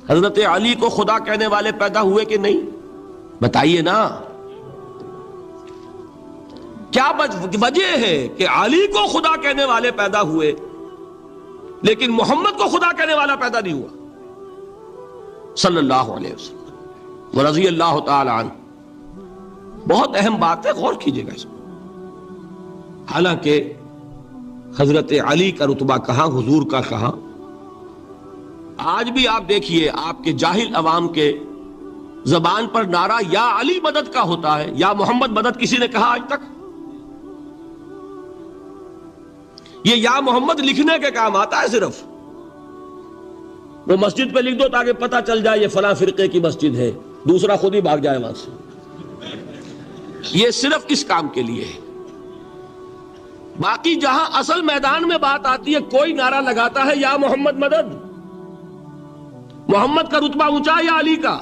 حضرت علی کو خدا کہنے والے پیدا ہوئے کہ نہیں؟ بتائیے نا، کیا وجہ ہے کہ علی کو خدا کہنے والے پیدا ہوئے لیکن محمد کو خدا کہنے والا پیدا نہیں ہوا صلی اللہ علیہ وسلم ورضی اللہ تعالی عنہ؟ بہت اہم بات ہے، غور کیجئے گا اس میں۔ حالانکہ حضرت علی کا رتبہ کہاں، حضور کا کہاں؟ آج بھی آپ دیکھیے، آپ کے جاہل عوام کے زبان پر نعرہ یا علی مدد کا ہوتا ہے، یا محمد مدد کسی نے کہا آج تک؟ یہ یا محمد لکھنے کے کام آتا ہے صرف، وہ مسجد پہ لکھ دو تاکہ پتہ چل جائے یہ فلاں فرقے کی مسجد ہے، دوسرا خود ہی بھاگ جائے وہاں سے۔ یہ صرف اس کام کے لیے ہے۔ باقی جہاں اصل میدان میں بات آتی ہے، کوئی نعرہ لگاتا ہے یا محمد مدد، محمد کا رتبہ اونچا یا علی کا،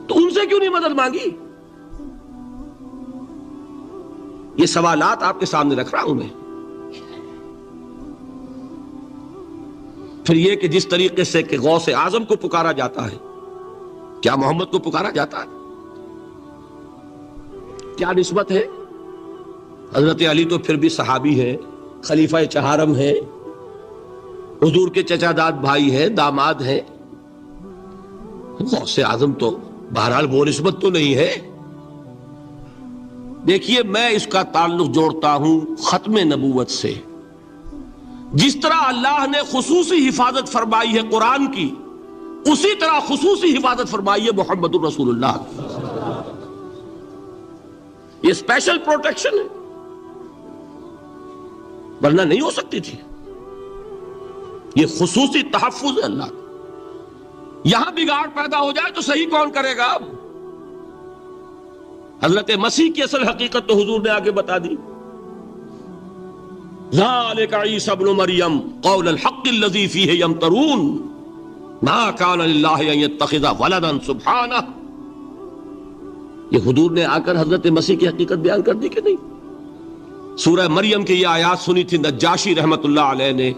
تو ان سے کیوں نہیں مدد مانگی؟ یہ سوالات آپ کے سامنے رکھ رہا ہوں میں۔ پھر یہ کہ جس طریقے سے کہ غوث اعظم کو پکارا جاتا ہے، کیا محمد کو پکارا جاتا ہے؟ کیا نسبت ہے؟ حضرت علی تو پھر بھی صحابی ہے، خلیفہ چہارم ہے، حضور کے چچا داد بھائی ہے، داماد ہے۔ غوث اعظم تو بہرحال وہ نسبت تو نہیں ہے۔ دیکھیے، میں اس کا تعلق جوڑتا ہوں ختم نبوت سے۔ جس طرح اللہ نے خصوصی حفاظت فرمائی ہے قرآن کی، اسی طرح خصوصی حفاظت فرمائی ہے محمد الرسول اللہ۔ یہ اسپیشل پروٹیکشن ہے، ورنہ نہیں ہو سکتی تھی۔ یہ خصوصی تحفظ ہے اللہ کا۔ یہاں بگاڑ پیدا ہو جائے تو صحیح کون کرے گا؟ اب حضرت مسیح کی اصل حقیقت تو حضور نے آگے بتا دی۔ ذالک عیسی ابن مریم قول الحق الذی فیہ یمترون ما کان للہ ان یتخذ ولدا سبحانہ۔ یہ حضور نے آ کر حضرت مسیح کی حقیقت بیان کر دی کہ نہیں؟ سورہ مریم کی یہ آیات سنی تھی نجاشی رحمت اللہ علیہ نے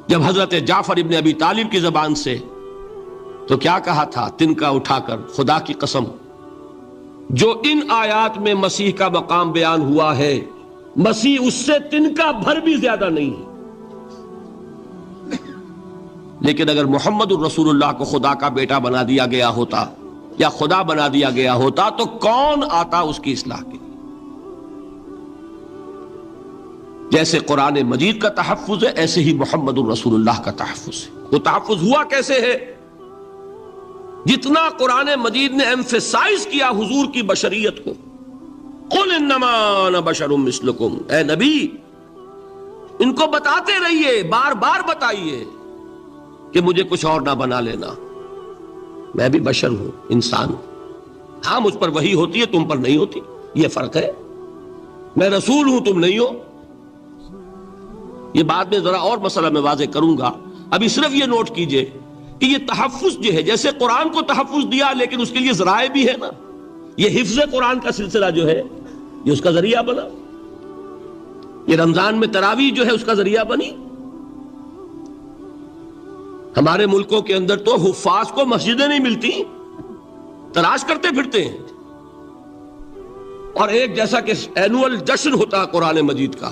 جب حضرت جعفر ابن ابی طالب کی زبان سے، تو کیا کہا تھا تنکا اٹھا کر، خدا کی قسم جو ان آیات میں مسیح کا مقام بیان ہوا ہے، مسیح اس سے تنکا بھر بھی زیادہ نہیں ہے۔ لیکن اگر محمد الرسول اللہ کو خدا کا بیٹا بنا دیا گیا ہوتا یا خدا بنا دیا گیا ہوتا تو کون آتا اس کی اصلاح کے لیے؟ جیسے قرآن مجید کا تحفظ ہے، ایسے ہی محمد الرسول اللہ کا تحفظ ہے۔ وہ تحفظ ہوا کیسے ہے؟ جتنا قرآن مجید نے ایمفیسائز کیا حضور کی بشریت کو، قل انما انا بشر مثلکم، اے نبی ان کو بتاتے رہیے، بار بار بتائیے کہ مجھے کچھ اور نہ بنا لینا، میں بھی بشر ہوں، انسان ہوں۔ ہاں مجھ پر وحی ہوتی ہے، تم پر نہیں ہوتی، یہ فرق ہے۔ میں رسول ہوں، تم نہیں ہو۔ یہ بعد میں ذرا اور مسئلہ میں واضح کروں گا، ابھی صرف یہ نوٹ کیجئے کہ یہ تحفظ جو ہے، جیسے قرآن کو تحفظ دیا لیکن اس کے لیے ذرائع بھی ہے نا۔ یہ حفظ قرآن کا سلسلہ جو ہے یہ اس کا ذریعہ بنا، یہ رمضان میں تراویح جو ہے اس کا ذریعہ بنی۔ ہمارے ملکوں کے اندر تو حفاظ کو مسجدیں نہیں ملتی، تلاش کرتے پھرتے ہیں، اور ایک جیسا کہ اینول جشن ہوتا ہے قرآن مجید کا،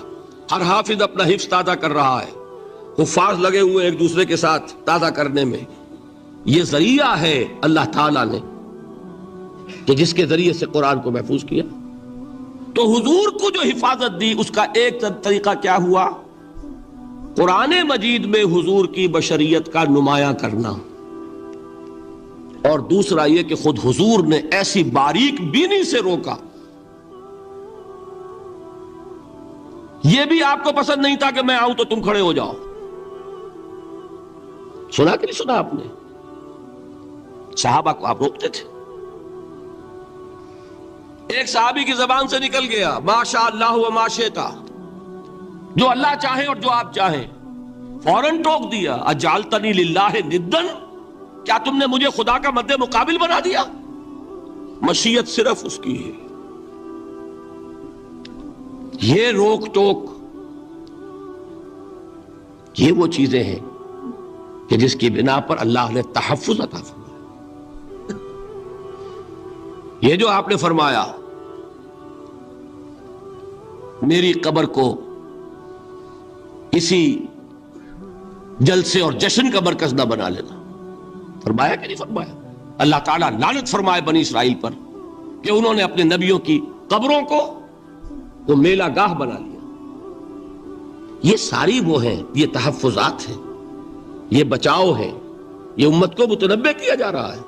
ہر حافظ اپنا حفظ تازہ کر رہا ہے، حفاظ لگے ہوئے ایک دوسرے کے ساتھ تازہ کرنے میں۔ یہ ذریعہ ہے اللہ تعالیٰ نے کہ جس کے ذریعے سے قرآن کو محفوظ کیا۔ تو حضور کو جو حفاظت دی اس کا ایک طریقہ کیا ہوا؟ قرآن مجید میں حضور کی بشریت کا نمایاں کرنا، اور دوسرا یہ کہ خود حضور نے ایسی باریک بینی سے روکا۔ یہ بھی آپ کو پسند نہیں تھا کہ میں آؤں تو تم کھڑے ہو جاؤ۔ سنا کہ نہیں سنا آپ نے؟ صحابہ کو آپ روکتے تھے۔ ایک صحابی کی زبان سے نکل گیا ما شاء اللہ و ما شئت، جو اللہ چاہے اور جو آپ چاہیں، فوراً ٹوک دیا اجعلتنی للہ ندا، کیا تم نے مجھے خدا کا مد مقابل بنا دیا؟ مشیت صرف اس کی ہے۔ یہ روک ٹوک، یہ وہ چیزیں ہیں کہ جس کی بنا پر اللہ نے تحفظ عطا فرمایا. یہ جو آپ نے فرمایا میری قبر کو اسی جلسے اور جشن کا مرکز نہ بنا لینا، فرمایا کہ نہیں فرمایا؟ اللہ تعالیٰ لعنت فرمائے بنی اسرائیل پر کہ انہوں نے اپنے نبیوں کی قبروں کو وہ میلہ گاہ بنا لیا. یہ ساری وہ ہیں، یہ تحفظات ہیں، یہ بچاؤ ہے. یہ امت کو متنبہ کیا جا رہا ہے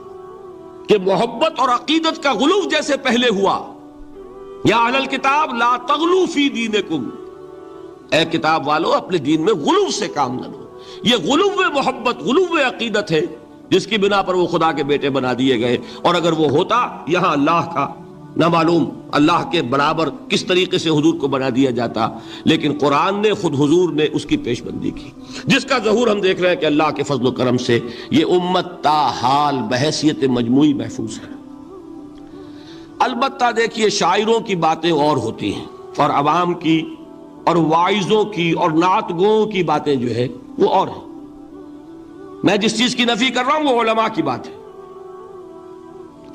کہ محبت اور عقیدت کا غلو جیسے پہلے ہوا، یا اہل الکتاب لا تغلو فی دینکم، اے کتاب والو اپنے دین میں غلو سے کام نہ لو. یہ غلو محبت، غلو عقیدت ہے جس کی بنا پر وہ خدا کے بیٹے بنا دیے گئے. اور اگر وہ ہوتا یہاں اللہ کا نہ معلوم اللہ کے برابر کس طریقے سے حضور کو بنا دیا جاتا، لیکن قرآن نے خود حضور نے اس کی پیش بندی کی، جس کا ظہور ہم دیکھ رہے ہیں کہ اللہ کے فضل و کرم سے یہ امت تا حال بحیثیت مجموعی محفوظ ہے. البتہ دیکھیے شاعروں کی باتیں اور ہوتی ہیں، اور عوام کی اور واعظوں کی اور نعت گوؤں کی باتیں جو ہے وہ اور ہیں. میں جس چیز کی نفی کر رہا ہوں وہ علماء کی بات ہے.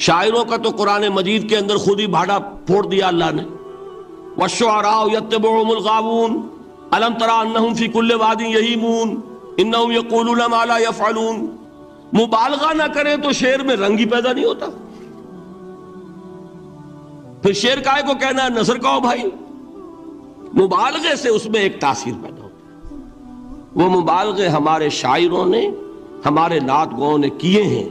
شاعروں کا تو قرآن مجید کے اندر خود ہی بھاڑا پھوڑ دیا اللہ نے. وَالشُّعَرَاءُ يَتَّبِعُهُمُ الْغَاوُونَ أَلَمْ تَرَ أَنَّهُمْ فِي كُلِّ وَادٍ يَهِيمُونَ إِنَّهُمْ يَقُولُونَ مَا لَا يَفْعَلُونَ. مبالغہ نہ کریں تو شعر میں رنگ ہی پیدا نہیں ہوتا. پھر شعر کائے کو کہنا ہے نثر کہو بھائی. مبالغے سے اس میں ایک تاثیر پیدا ہوتا ہے. وہ مبالغے ہمارے شاعروں نے ہمارے نعت گوؤں نے کیے ہیں،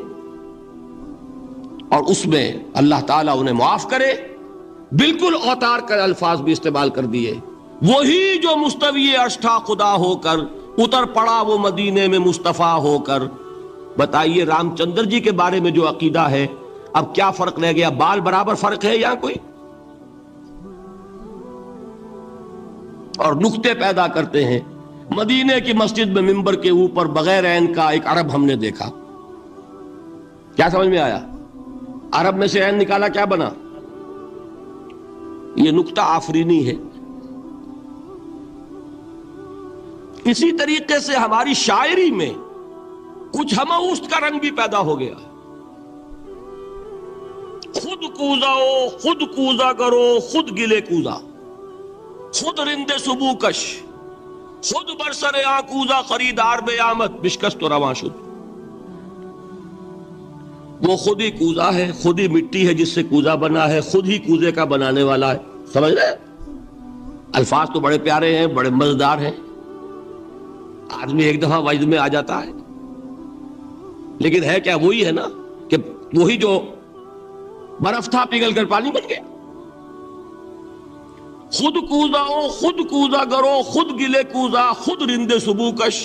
اور اس میں اللہ تعالیٰ انہیں معاف کرے بالکل اوتار کر الفاظ بھی استعمال کر دیے. وہی جو مستوی عرش تھا خدا ہو کر اتر پڑا وہ مدینے میں مصطفیٰ ہو کر. بتائیے رام چندر جی کے بارے میں جو عقیدہ ہے اب کیا فرق رہ گیا؟ بال برابر فرق ہے یہاں کوئی؟ اور نکتے پیدا کرتے ہیں. مدینے کی مسجد میں منبر کے اوپر بغیر عین کا ایک عرب ہم نے دیکھا. کیا سمجھ میں آیا؟ عرب میں سے عین نکالا کیا بنا؟ یہ نکتہ آفرینی ہے. اسی طریقے سے ہماری شاعری میں کچھ ہموست کا رنگ بھی پیدا ہو گیا. خود کوزاؤ خود کوزا کرو خود گلے کوزا، خود رندے سبو کش، خود برسر آکوزا خریدار بے آمد بشکست و رواں شد. وہ خود ہی کوزا ہے، خود ہی مٹی ہے جس سے کوزا بنا ہے، خود ہی کوزے کا بنانے والا ہے. سمجھ رہے؟ الفاظ تو بڑے پیارے ہیں، بڑے مزیدار ہیں، آدمی ایک دفعہ وجد میں آ جاتا ہے. لیکن ہے کیا وہی ہے نا کہ وہی جو برف تھا پگھل کر پانی بن گیا. خود کوزاؤ خود کوزا کرو خود گلے کوزا خود رندے سبو کش.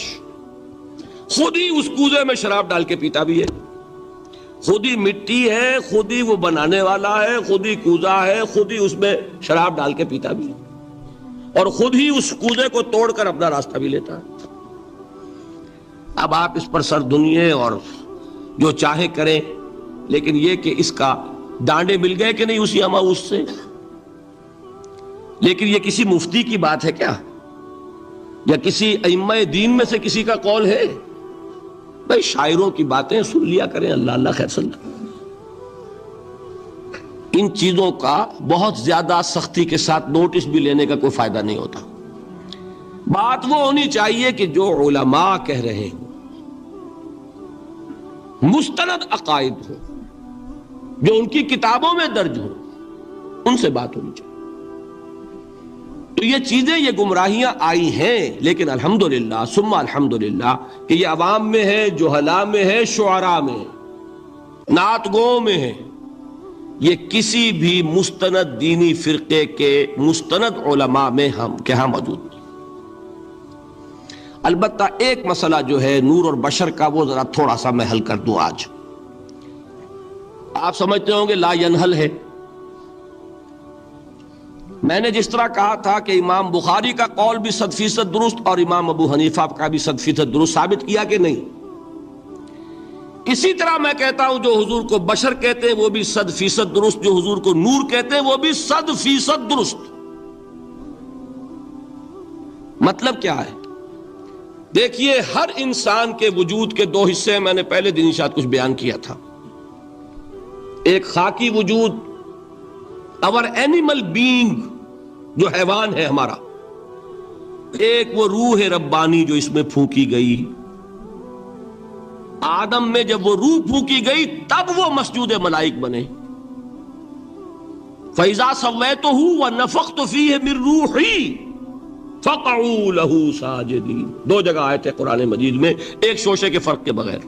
خود ہی اس کوزے میں شراب ڈال کے پیتا بھی ہے، خود ہی مٹی ہے، خود ہی وہ بنانے والا ہے، خود ہی کوزا ہے، خود ہی اس میں شراب ڈال کے پیتا بھی ہے، اور خود ہی اس کوزے کو توڑ کر اپنا راستہ بھی لیتا ہے. اب آپ اس پر سر دنیے اور جو چاہے کریں، لیکن یہ کہ اس کا ڈانڈے مل گئے کہ نہیں اسی ہماؤس سے. لیکن یہ کسی مفتی کی بات ہے کیا، یا کسی ائمہ دین میں سے کسی کا قول ہے؟ بھائی شاعروں کی باتیں سن لیا کریں. اللہ اللہ خیر سن. ان چیزوں کا بہت زیادہ سختی کے ساتھ نوٹس بھی لینے کا کوئی فائدہ نہیں ہوتا. بات وہ ہونی چاہیے کہ جو علماء کہہ رہے ہیں مستند عقائد ہو، جو ان کی کتابوں میں درج ہو، ان سے بات ہونی چاہیے. تو یہ چیزیں، یہ گمراہیاں آئی ہیں، لیکن الحمدللہ ثم الحمدللہ کہ یہ عوام میں ہے، جہلاء میں ہے، شعراء میں ہے، نعت گوؤں میں ہے. یہ کسی بھی مستند دینی فرقے کے مستند علماء میں ہم کہاں موجود نہیں. البتہ ایک مسئلہ جو ہے نور اور بشر کا، وہ ذرا تھوڑا سا میں حل کر دوں آج. آپ سمجھتے ہوں گے لا ینحل ہے. میں نے جس طرح کہا تھا کہ امام بخاری کا قول بھی 100% درست اور امام ابو حنیفہ کا بھی 100% درست ثابت کیا کہ نہیں، اسی طرح میں کہتا ہوں جو حضور کو بشر کہتے ہیں وہ بھی 100% درست، جو حضور کو نور کہتے ہیں وہ بھی 100% درست. مطلب کیا ہے؟ دیکھیے ہر انسان کے وجود کے دو حصے میں نے پہلے دن شاید کچھ بیان کیا تھا. ایک خاکی وجود، اور اینیمل بینگ جو حیوان ہے ہمارا. ایک وہ روح ربانی جو اس میں پھونکی گئی. آدم میں جب وہ روح پھونکی گئی تب وہ مسجود ملائک بنے. فَإِذَا سَوَّيْتُهُ وَنَفَخْتُ فِيهِ مِن رُوحِي فَقَعُوا لَهُ سَاجِدِينَ. دو جگہ آئے تھے قرآن مجید میں ایک شوشے کے فرق کے بغیر،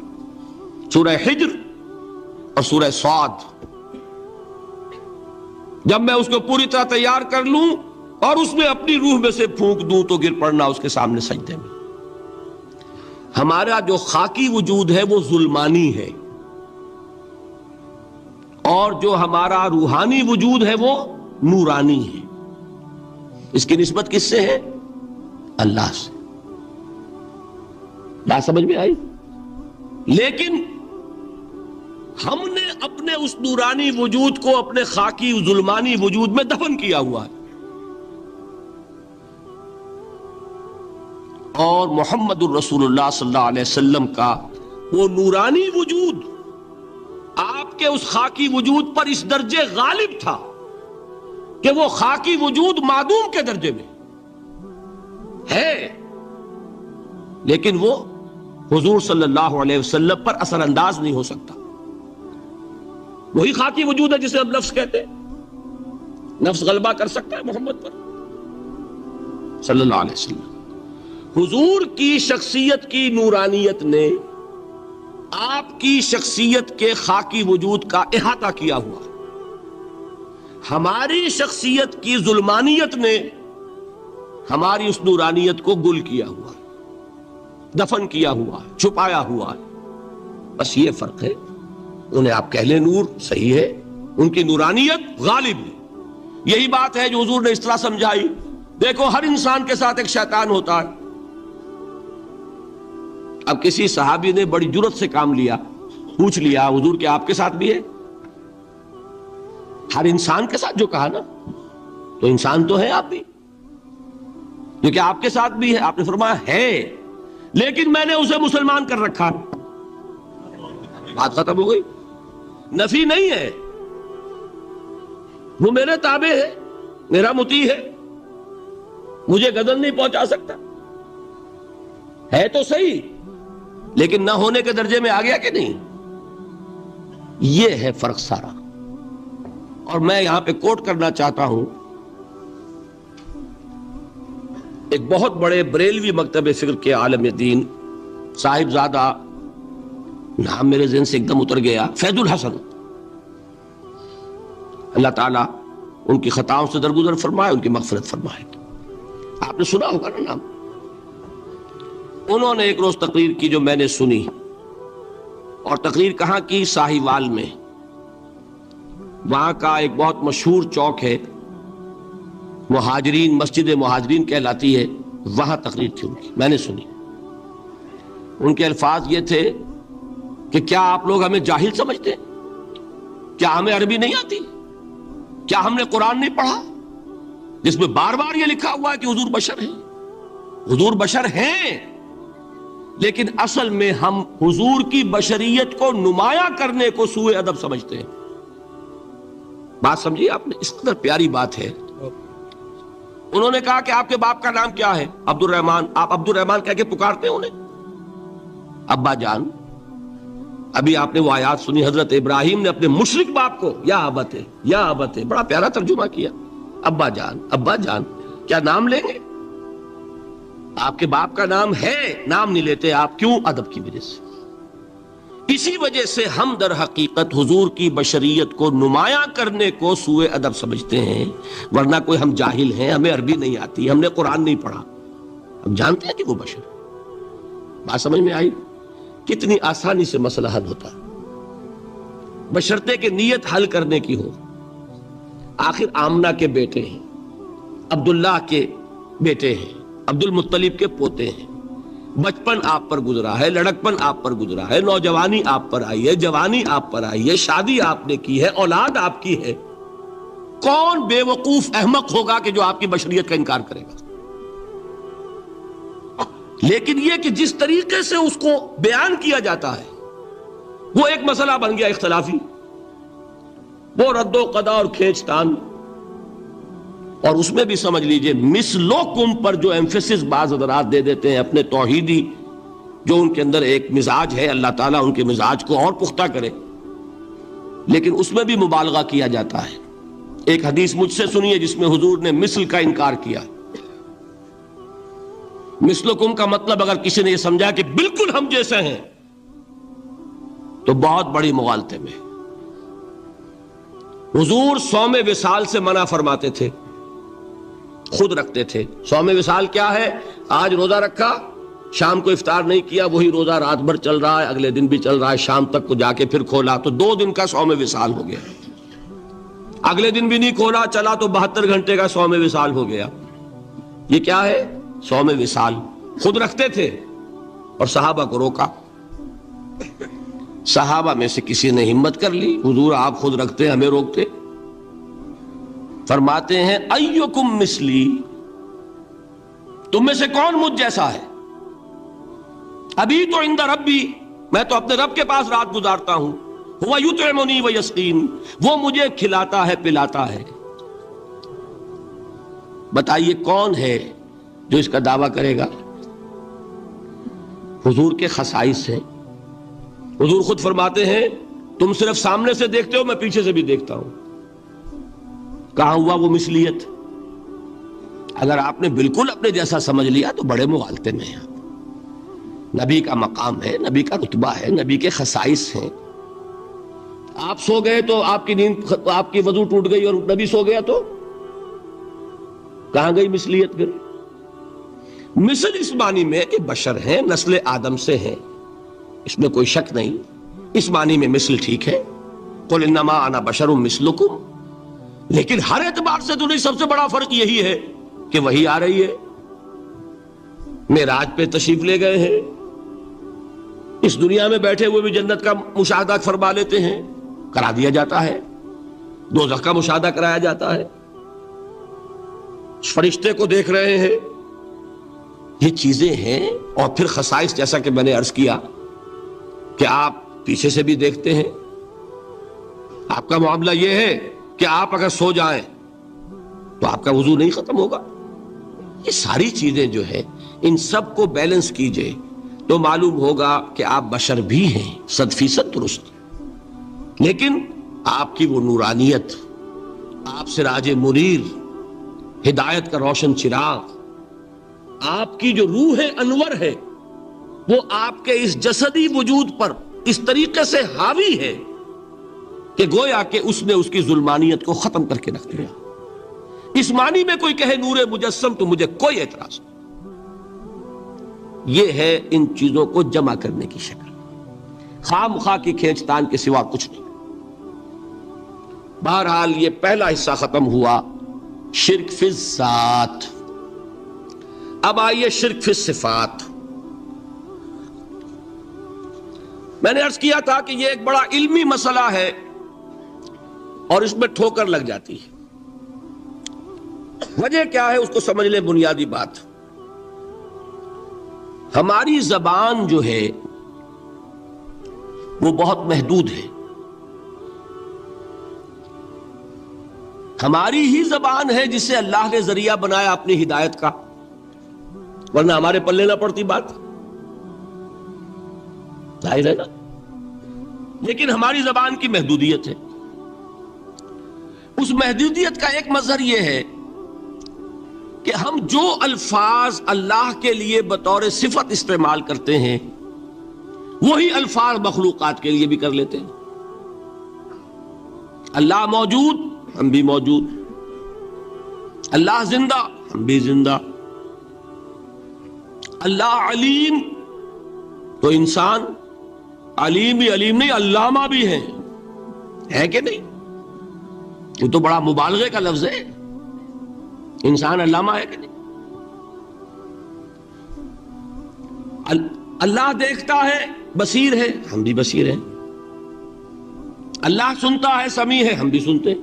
سورہ حجر اور سورہ صاد. جب میں اس کو پوری طرح تیار کر لوں اور اس میں اپنی روح میں سے پھونک دوں تو گر پڑنا اس کے سامنے سجدے میں. ہمارا جو خاکی وجود ہے وہ ظلمانی ہے، اور جو ہمارا روحانی وجود ہے وہ نورانی ہے. اس کی نسبت کس سے ہے؟ اللہ سے. بات سمجھ میں آئی؟ لیکن ہم نے اپنے اس نورانی وجود کو اپنے خاکی ظلمانی وجود میں دفن کیا ہوا ہے. اور محمد الرسول اللہ صلی اللہ علیہ وسلم کا وہ نورانی وجود آپ کے اس خاکی وجود پر اس درجے غالب تھا کہ وہ خاکی وجود معدوم کے درجے میں ہے، لیکن وہ حضور صلی اللہ علیہ وسلم پر اثر انداز نہیں ہو سکتا. وہی خاکی وجود ہے جسے ہم نفس کہتے ہیں. نفس غلبہ کر سکتا ہے محمد پر صلی اللہ علیہ وسلم. حضور کی شخصیت کی نورانیت نے آپ کی شخصیت کے خاکی وجود کا احاطہ کیا ہوا. ہماری شخصیت کی ظلمانیت نے ہماری اس نورانیت کو گل کیا ہوا، دفن کیا ہوا، چھپایا ہوا. بس یہ فرق ہے. انہیں آپ کہہ لیں نور، صحیح ہے، ان کی نورانیت غالب ہے. یہی بات ہے جو حضور نے اس طرح سمجھائی. دیکھو ہر انسان کے ساتھ ایک شیطان ہوتا ہے. اب کسی صحابی نے بڑی جرت سے کام لیا، پوچھ لیا حضور کہ آپ کے ساتھ بھی ہے؟ ہر انسان کے ساتھ جو کہا نا، تو انسان تو ہے آپ بھی، جو کہ آپ کے ساتھ بھی ہے. آپ نے فرمایا ہے، لیکن میں نے اسے مسلمان کر رکھا. بات ختم ہو گئی. نفی نہیں ہے، وہ میرے تابع ہے، میرا مطیع ہے، مجھے گدن نہیں پہنچا سکتا. ہے تو صحیح، لیکن نہ ہونے کے درجے میں آ گیا کہ نہیں. یہ ہے فرق سارا. اور میں یہاں پہ کوٹ کرنا چاہتا ہوں ایک بہت بڑے بریلوی مکتب فکر کے عالم دین، صاحبزادہ، نام میرے ذہن سے ایک دم اتر گیا، فیض الحسن. اللہ تعالیٰ ان کی خطاؤں سے درگزر فرمائے، ان کی مغفرت فرمائے. آپ نے سنا ہوگا نا نام. انہوں نے ایک روز تقریر کی جو میں نے سنی، اور تقریر کہاں کی؟ ساہیوال میں. وہاں کا ایک بہت مشہور چوک ہے، مہاجرین، مسجد مہاجرین کہلاتی ہے، وہاں تقریر تھی ان کی، میں نے سنی. ان کے الفاظ یہ تھے کہ کیا آپ لوگ ہمیں جاہل سمجھتے ہیں؟ کیا ہمیں عربی نہیں آتی؟ کیا ہم نے قرآن نہیں پڑھا جس میں بار بار یہ لکھا ہوا ہے کہ حضور بشر ہیں؟ حضور بشر ہیں، لیکن اصل میں ہم حضور کی بشریت کو نمایاں کرنے کو سوء ادب سمجھتے ہیں. بات سمجھیے آپ نے، اس قدر پیاری بات ہے. انہوں نے کہا کہ آپ کے باپ کا نام کیا ہے؟ عبد الرحمن. آپ عبد الرحمن کہہ کے پکارتے ہیں انہیں؟ ابا جان. ابھی آپ نے وہ آیات سنی، حضرت ابراہیم نے اپنے مشرک باپ کو یا ابت ہے، یا ابت ہے، بڑا پیارا ترجمہ کیا. ابا جان، ابا جان، کیا نام لیں گے؟ آپ کے باپ کا نام ہے، نام نہیں لیتے آپ. کیوں؟ ادب کی وجہ سے. اسی وجہ سے ہم در حقیقت حضور کی بشریت کو نمایاں کرنے کو سوء ادب سمجھتے ہیں. ورنہ کوئی ہم جاہل ہیں، ہمیں عربی نہیں آتی، ہم نے قرآن نہیں پڑھا، ہم جانتے ہیں کہ وہ بشر. بات سمجھ میں آئی؟ کتنی آسانی سے مسئلہ حل ہوتا ہے، بشرطے کہ نیت حل کرنے کی ہو. آخر آمنہ کے بیٹے ہیں، عبداللہ کے بیٹے ہیں، عبد المطلب کے پوتے ہیں. بچپن آپ پر گزرا ہے، لڑکپن آپ پر گزرا ہے، نوجوانی آپ پر آئی ہے، جوانی آپ پر آئی ہے، شادی آپ نے کی ہے، اولاد آپ کی ہے. کون بے وقوف احمق ہوگا کہ جو آپ کی بشریت کا انکار کرے گا؟ لیکن یہ کہ جس طریقے سے اس کو بیان کیا جاتا ہے وہ ایک مسئلہ بن گیا اختلافی، وہ رد و قضا اور کھینچ تان. اور اس میں بھی سمجھ لیجئے مثلکم پر جو ایمفیسس بعض حضرات دے دیتے ہیں اپنے توحیدی، جو ان کے اندر ایک مزاج ہے، اللہ تعالیٰ ان کے مزاج کو اور پختہ کرے، لیکن اس میں بھی مبالغہ کیا جاتا ہے. ایک حدیث مجھ سے سنیے جس میں حضور نے مثل کا انکار کیا. مثلکم کا مطلب اگر کسی نے یہ سمجھا کہ بالکل ہم جیسے ہیں تو بہت بڑی مغالطے میں. حضور صوم وصال سے منع فرماتے تھے، خود رکھتے تھے. صوم وصال کیا ہے؟ آج روزہ رکھا، شام کو افطار نہیں کیا، وہی روزہ رات بھر چل رہا ہے، اگلے دن بھی چل رہا ہے، شام تک کو جا کے پھر کھولا تو 2 دن کا صوم وصال ہو گیا. اگلے دن بھی نہیں کھولا، چلا تو 72 گھنٹے کا صوم وصال ہو گیا. یہ کیا ہے؟ صوم وصال. خود رکھتے تھے اور صحابہ کو روکا. صحابہ میں سے کسی نے ہمت کر لی، حضور آپ خود رکھتے ہمیں روکتے. فرماتے ہیں ایکم مثلی، تم میں سے کون مجھ جیسا ہے؟ ابھی تو عند ربی، میں تو اپنے رب کے پاس رات گزارتا ہوں. هو یطعمنی ویسقین، وہ مجھے کھلاتا ہے پلاتا ہے. بتائیے کون ہے جو اس کا دعویٰ کرے گا؟ حضور کے خصائص ہیں. حضور خود فرماتے ہیں تم صرف سامنے سے دیکھتے ہو، میں پیچھے سے بھی دیکھتا ہوں. کہاں ہوا وہ مثلیت؟ اگر آپ نے بالکل اپنے جیسا سمجھ لیا تو بڑے مغالطے میں ہیں. نبی کا مقام ہے، نبی کا رتبہ ہے، نبی کے خصائص ہیں. آپ سو گئے تو آپ کی نیند، آپ کی وضو ٹوٹ گئی اور نبی سو گیا تو کہاں گئی مثلیت؟ پھر مثل اس معنی میں کہ بشر ہیں، نسل آدم سے ہیں، اس میں کوئی شک نہیں. اس معنی میں مثل ٹھیک ہے، قل انما انا بشر مثلکم. لیکن ہر اعتبار سے تو نہیں. سب سے بڑا فرق یہی ہے کہ وہی آ رہی ہے، معراج پہ تشریف لے گئے ہیں، اس دنیا میں بیٹھے ہوئے بھی جنت کا مشاہدہ فرما لیتے ہیں، کرا دیا جاتا ہے. دوزخ کا مشاہدہ کرایا جاتا ہے، فرشتے کو دیکھ رہے ہیں. یہ چیزیں ہیں. اور پھر خصائص جیسا کہ میں نے عرض کیا کہ آپ پیچھے سے بھی دیکھتے ہیں. آپ کا معاملہ یہ ہے کہ آپ اگر سو جائیں تو آپ کا وضو نہیں ختم ہوگا. یہ ساری چیزیں جو ہے ان سب کو بیلنس کیجئے تو معلوم ہوگا کہ آپ بشر بھی ہیں 100% درست. لیکن آپ کی وہ نورانیت، آپ سراج منیر، ہدایت کا روشن چراغ، آپ کی جو روح انور ہے وہ آپ کے اس جسدی وجود پر اس طریقے سے حاوی ہے کہ گویا کہ اس نے اس کی ظلمانیت کو ختم کر کے رکھ دیا. اس معنی میں کوئی کہے نور مجسم تو مجھے کوئی اعتراض نہیں. یہ ہے ان چیزوں کو جمع کرنے کی شکل، خواہ مخواہ کی کھینچ تان کے سوا کچھ نہیں. بہرحال یہ پہلا حصہ ختم ہوا، شرک فی الذات. اب آئیے شرک فی الصفات. میں نے عرض کیا تھا کہ یہ ایک بڑا علمی مسئلہ ہے اور اس میں ٹھوکر لگ جاتی ہے. وجہ کیا ہے اس کو سمجھ لیں. بنیادی بات، ہماری زبان جو ہے وہ بہت محدود ہے. ہماری ہی زبان ہے جسے اللہ نے ذریعہ بنایا اپنی ہدایت کا، ورنہ ہمارے پلے نہ پڑتی بات، ظاہر ہے نا. لیکن ہماری زبان کی محدودیت ہے. اس محدودیت کا ایک مظہر یہ ہے کہ ہم جو الفاظ اللہ کے لیے بطور صفت استعمال کرتے ہیں وہی الفاظ مخلوقات کے لیے بھی کر لیتے ہیں. اللہ موجود، ہم بھی موجود. اللہ زندہ، ہم بھی زندہ. اللہ علیم، تو انسان علیم بھی علیم نہیں، علامہ بھی ہے کہ نہیں؟ یہ تو بڑا مبالغے کا لفظ ہے. انسان علامہ ہے کہ نہیں؟ اللہ دیکھتا ہے، بصیر ہے، ہم بھی بصیر ہیں. اللہ سنتا ہے، سمیع ہے، ہم بھی سنتے ہیں.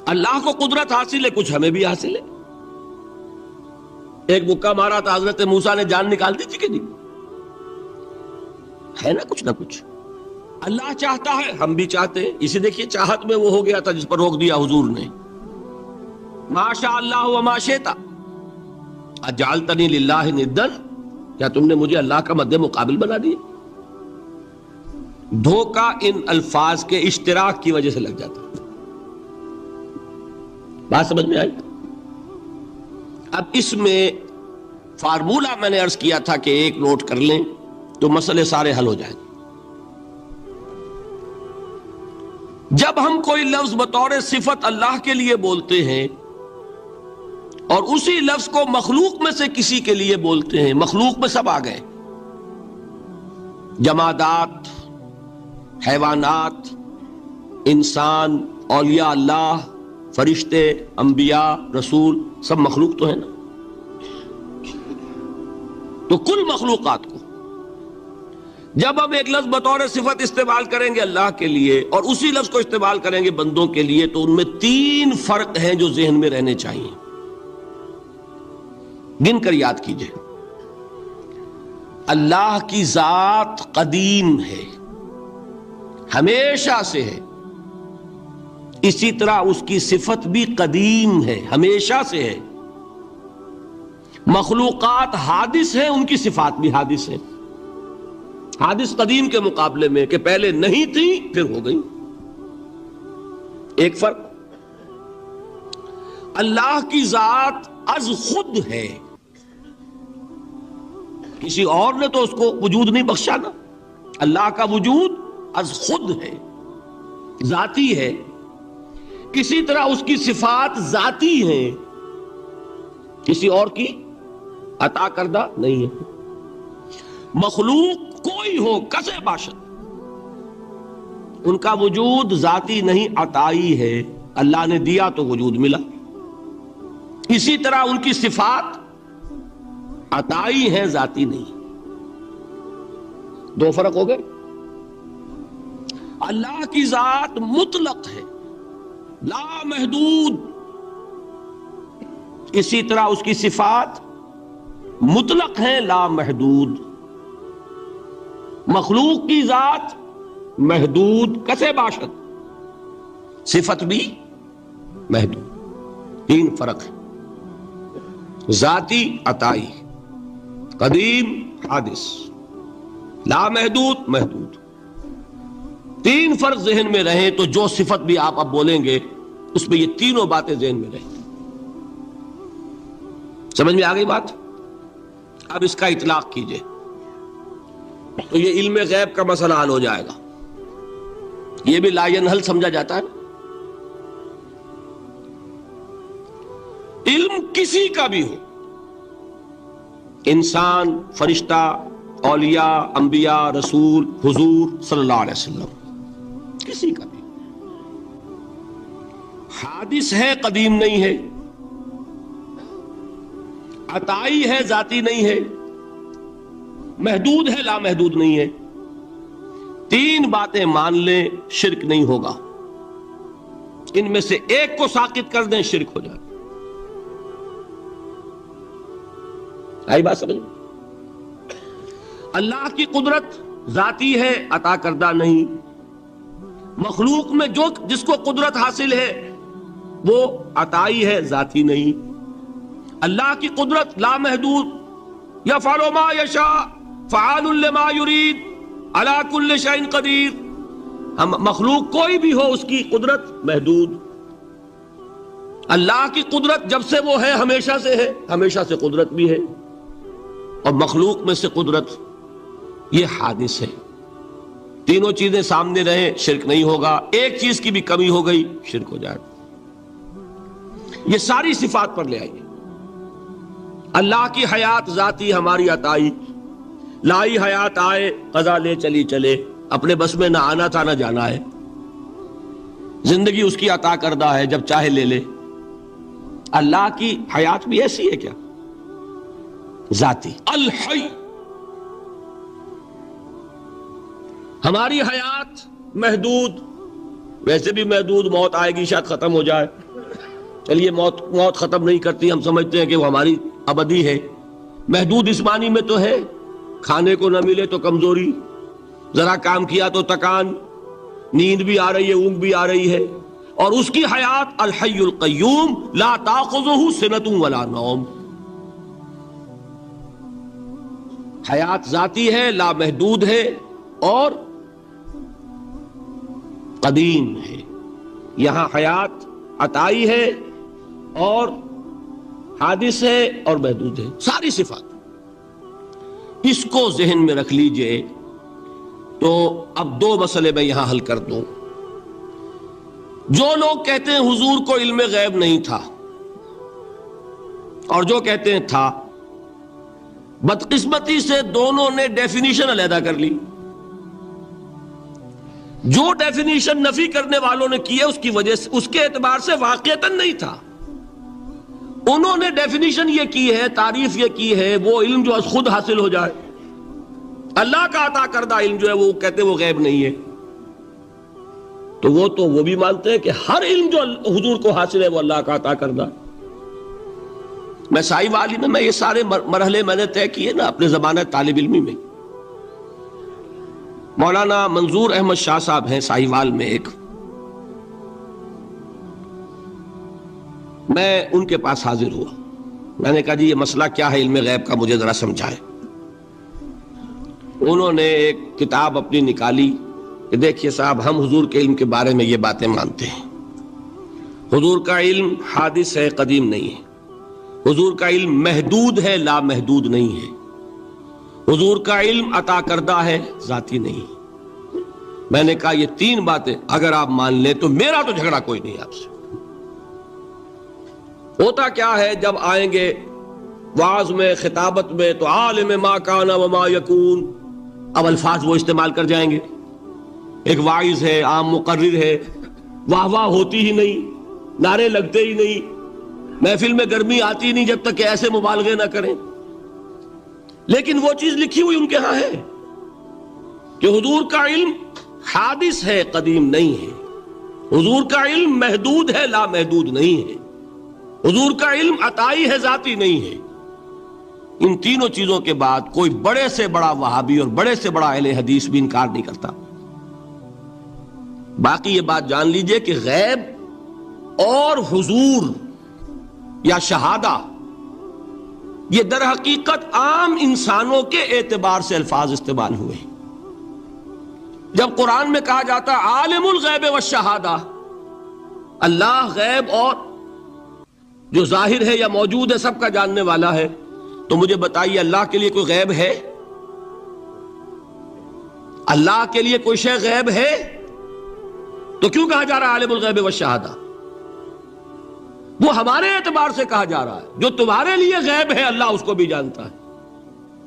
اللہ کو قدرت حاصل ہے، کچھ ہمیں بھی حاصل ہے. ایک مکہ مارا تھا حضرت موسیٰ نے جان نکال دی تھی کہ نہیں؟ ہے نا کچھ نہ کچھ. اللہ چاہتا ہے، ہم بھی چاہتے ہیں. اسی دیکھیے چاہت میں وہ ہو گیا تھا جس پر روک دیا حضور نے. ما شاء اللہ وما شئت اجعلتنی للہ ندا، کیا تم نے مجھے اللہ کا مد مقابل بنا دیا؟ دھوکہ ان الفاظ کے اشتراک کی وجہ سے لگ جاتا. بات سمجھ میں آئی؟ اب اس میں فارمولہ میں نے عرض کیا تھا کہ ایک نوٹ کر لیں تو مسئلے سارے حل ہو جائیں. جب ہم کوئی لفظ بطور صفت اللہ کے لیے بولتے ہیں اور اسی لفظ کو مخلوق میں سے کسی کے لیے بولتے ہیں، مخلوق میں سب آ گئے، جمادات، حیوانات، انسان، اولیاء اللہ، فرشتے، انبیاء، رسول، سب مخلوق تو ہے نا. تو کل مخلوقات کو جب ہم ایک لفظ بطور صفت استعمال کریں گے اللہ کے لیے اور اسی لفظ کو استعمال کریں گے بندوں کے لیے، تو ان میں 3 فرق ہیں جو ذہن میں رہنے چاہیے. گن کر یاد کیجئے. اللہ کی ذات قدیم ہے، ہمیشہ سے ہے. اسی طرح اس کی صفت بھی قدیم ہے، ہمیشہ سے ہے. مخلوقات حادث ہیں، ان کی صفات بھی حادث ہیں. حادث قدیم کے مقابلے میں کہ پہلے نہیں تھی پھر ہو گئی. ایک فرق، اللہ کی ذات از خود ہے. کسی اور نے تو اس کو وجود نہیں بخشا نا. اللہ کا وجود از خود ہے، ذاتی ہے. کسی طرح اس کی صفات ذاتی ہیں، کسی اور کی عطا کردہ نہیں ہے. مخلوق کوئی ہو کسے باشد، ان کا وجود ذاتی نہیں عطائی ہے. اللہ نے دیا تو وجود ملا. اسی طرح ان کی صفات عطائی ہیں، ذاتی نہیں. 2 فرق ہو گئے. اللہ کی ذات مطلق ہے، لا محدود. اسی طرح اس کی صفات مطلق ہیں، لا محدود. مخلوق کی ذات محدود کسے باشد، صفت بھی محدود. 3 فرق ہے، ذاتی عطائی، قدیم حادث، لا محدود محدود. 3 فرق ذہن میں رہیں تو جو صفت بھی آپ اب بولیں گے اس میں یہ تینوں باتیں ذہن میں رہیں. سمجھ میں آ گئی بات؟ اب اس کا اطلاق کیجئے تو یہ علم غیب کا مسئلہ حل ہو جائے گا. یہ بھی لا ینحل سمجھا جاتا ہے. علم کسی کا بھی ہو، انسان، فرشتہ، اولیاء، انبیاء، رسول، حضور صلی اللہ علیہ وسلم، کسی کا بھی حادث ہے، قدیم نہیں ہے. عطائی ہے، ذاتی نہیں ہے. محدود ہے، لا محدود نہیں ہے. 3 باتیں مان لیں، شرک نہیں ہوگا. ان میں سے ایک کو ساقط کر دیں، شرک ہو جائے. آئی بات سمجھ؟ اللہ کی قدرت ذاتی ہے، عطا کردہ نہیں. مخلوق میں جس کو قدرت حاصل ہے وہ عطائی ہے، ذاتی نہیں. اللہ کی قدرت لا محدود، یفعل ما یشاء فعال لما یرید علی کل شیء قدیر. ہم مخلوق کوئی بھی ہو اس کی قدرت محدود. اللہ کی قدرت جب سے وہ ہے ہمیشہ سے ہے، ہمیشہ سے قدرت بھی ہے. اور مخلوق میں سے قدرت یہ حادث ہے. تینوں چیزیں سامنے رہیں، شرک نہیں ہوگا. ایک چیز کی بھی کمی ہو گئی، شرک ہو جائے. یہ ساری صفات پر لے آئیے. اللہ کی حیات ذاتی، ہماری عطائی. لائی حیات آئے، قضا لے چلی چلے، اپنے بس میں نہ آنا تھا نہ جانا ہے. زندگی اس کی عطا کردہ ہے، جب چاہے لے لے. اللہ کی حیات بھی ایسی ہے کیا؟ ذاتی الحی. ہماری حیات محدود، ویسے بھی محدود. موت آئے گی، شاید ختم ہو جائے. چلیے موت ختم نہیں کرتی. ہم سمجھتے ہیں کہ وہ ہماری ابدی ہے. محدود اس معنی میں تو ہے کھانے کو نہ ملے تو کمزوری، ذرا کام کیا تو تکان، نیند بھی آ رہی ہے، اونگ بھی آ رہی ہے. اور اس کی حیات الحی القیوم لا تاخذہ سنۃ ولا نوم، حیات ذاتی ہے، لامحدود ہے اور قدیم ہے. یہاں حیات عطائی ہے اور حادث ہے اور محدود ہے، ساری صفات. اس کو ذہن میں رکھ لیجئے. تو اب دو مسئلے میں یہاں حل کر دوں. جو لوگ کہتے ہیں حضور کو علم غیب نہیں تھا اور جو کہتے ہیں تھا، بدقسمتی سے دونوں نے ڈیفینیشن علیحدہ کر لی. جو ڈیفینیشن نفی کرنے والوں نے کی ہے اس کی وجہ سے، اس کے اعتبار سے واقعتاً نہیں تھا. انہوں نے ڈیفینیشن یہ کی ہے، تعریف یہ کی ہے، وہ علم جو خود حاصل ہو جائے، اللہ کا عطا کردہ علم جو ہے وہ کہتے ہیں وہ غیب نہیں ہے. تو وہ بھی مانتے ہیں کہ ہر علم جو حضور کو حاصل ہے وہ اللہ کا عطا کردہ. میں سائی والی میں یہ سارے مرحلے میں نے طے کیے نا اپنے زمانہ طالب علمی میں. مولانا منظور احمد شاہ صاحب ہیں سائی وال میں ایک، میں ان کے پاس حاضر ہوا. میں نے کہا جی یہ مسئلہ کیا ہے علم غیب کا، مجھے ذرا سمجھائیں. انہوں نے ایک کتاب اپنی نکالی کہ دیکھیے صاحب، ہم حضور کے علم کے بارے میں یہ باتیں مانتے ہیں. حضور کا علم حادث ہے، قدیم نہیں ہے. حضور کا علم محدود ہے، لا محدود نہیں ہے. حضور کا علم عطا کردہ ہے، ذاتی نہیں. میں نے کہا یہ تین باتیں اگر آپ مان لیں تو میرا تو جھگڑا کوئی نہیں آپ سے. ہوتا کیا ہے جب آئیں گے وعظ میں، خطابت میں، تو عالم ما کان وما یکون، اب الفاظ وہ استعمال کر جائیں گے. ایک واعظ ہے، عام مقرر ہے، واہ واہ ہوتی ہی نہیں، نعرے لگتے ہی نہیں، محفل میں گرمی آتی نہیں جب تک کہ ایسے مبالغے نہ کریں. لیکن وہ چیز لکھی ہوئی ان کے ہاں ہے کہ حضور کا علم حادث ہے، قدیم نہیں ہے. حضور کا علم محدود ہے، لا محدود نہیں ہے. حضور کا علم عطائی ہے، ذاتی نہیں ہے. ان تینوں چیزوں کے بعد کوئی بڑے سے بڑا وہابی اور بڑے سے بڑا اہل حدیث بھی انکار نہیں کرتا. باقی یہ بات جان لیجئے کہ غیب اور حضور یا شہادہ یہ در حقیقت عام انسانوں کے اعتبار سے الفاظ استعمال ہوئے. جب قرآن میں کہا جاتا ہے عالم الغیب والشہادہ، اللہ غیب اور جو ظاہر ہے یا موجود ہے سب کا جاننے والا ہے، تو مجھے بتائیے اللہ کے لیے کوئی غیب ہے؟ اللہ کے لیے کوئی شے غیب ہے؟ تو کیوں کہا جا رہا ہے عالم الغیب والشہادہ؟ وہ ہمارے اعتبار سے کہا جا رہا ہے. جو تمہارے لیے غیب ہے اللہ اس کو بھی جانتا ہے،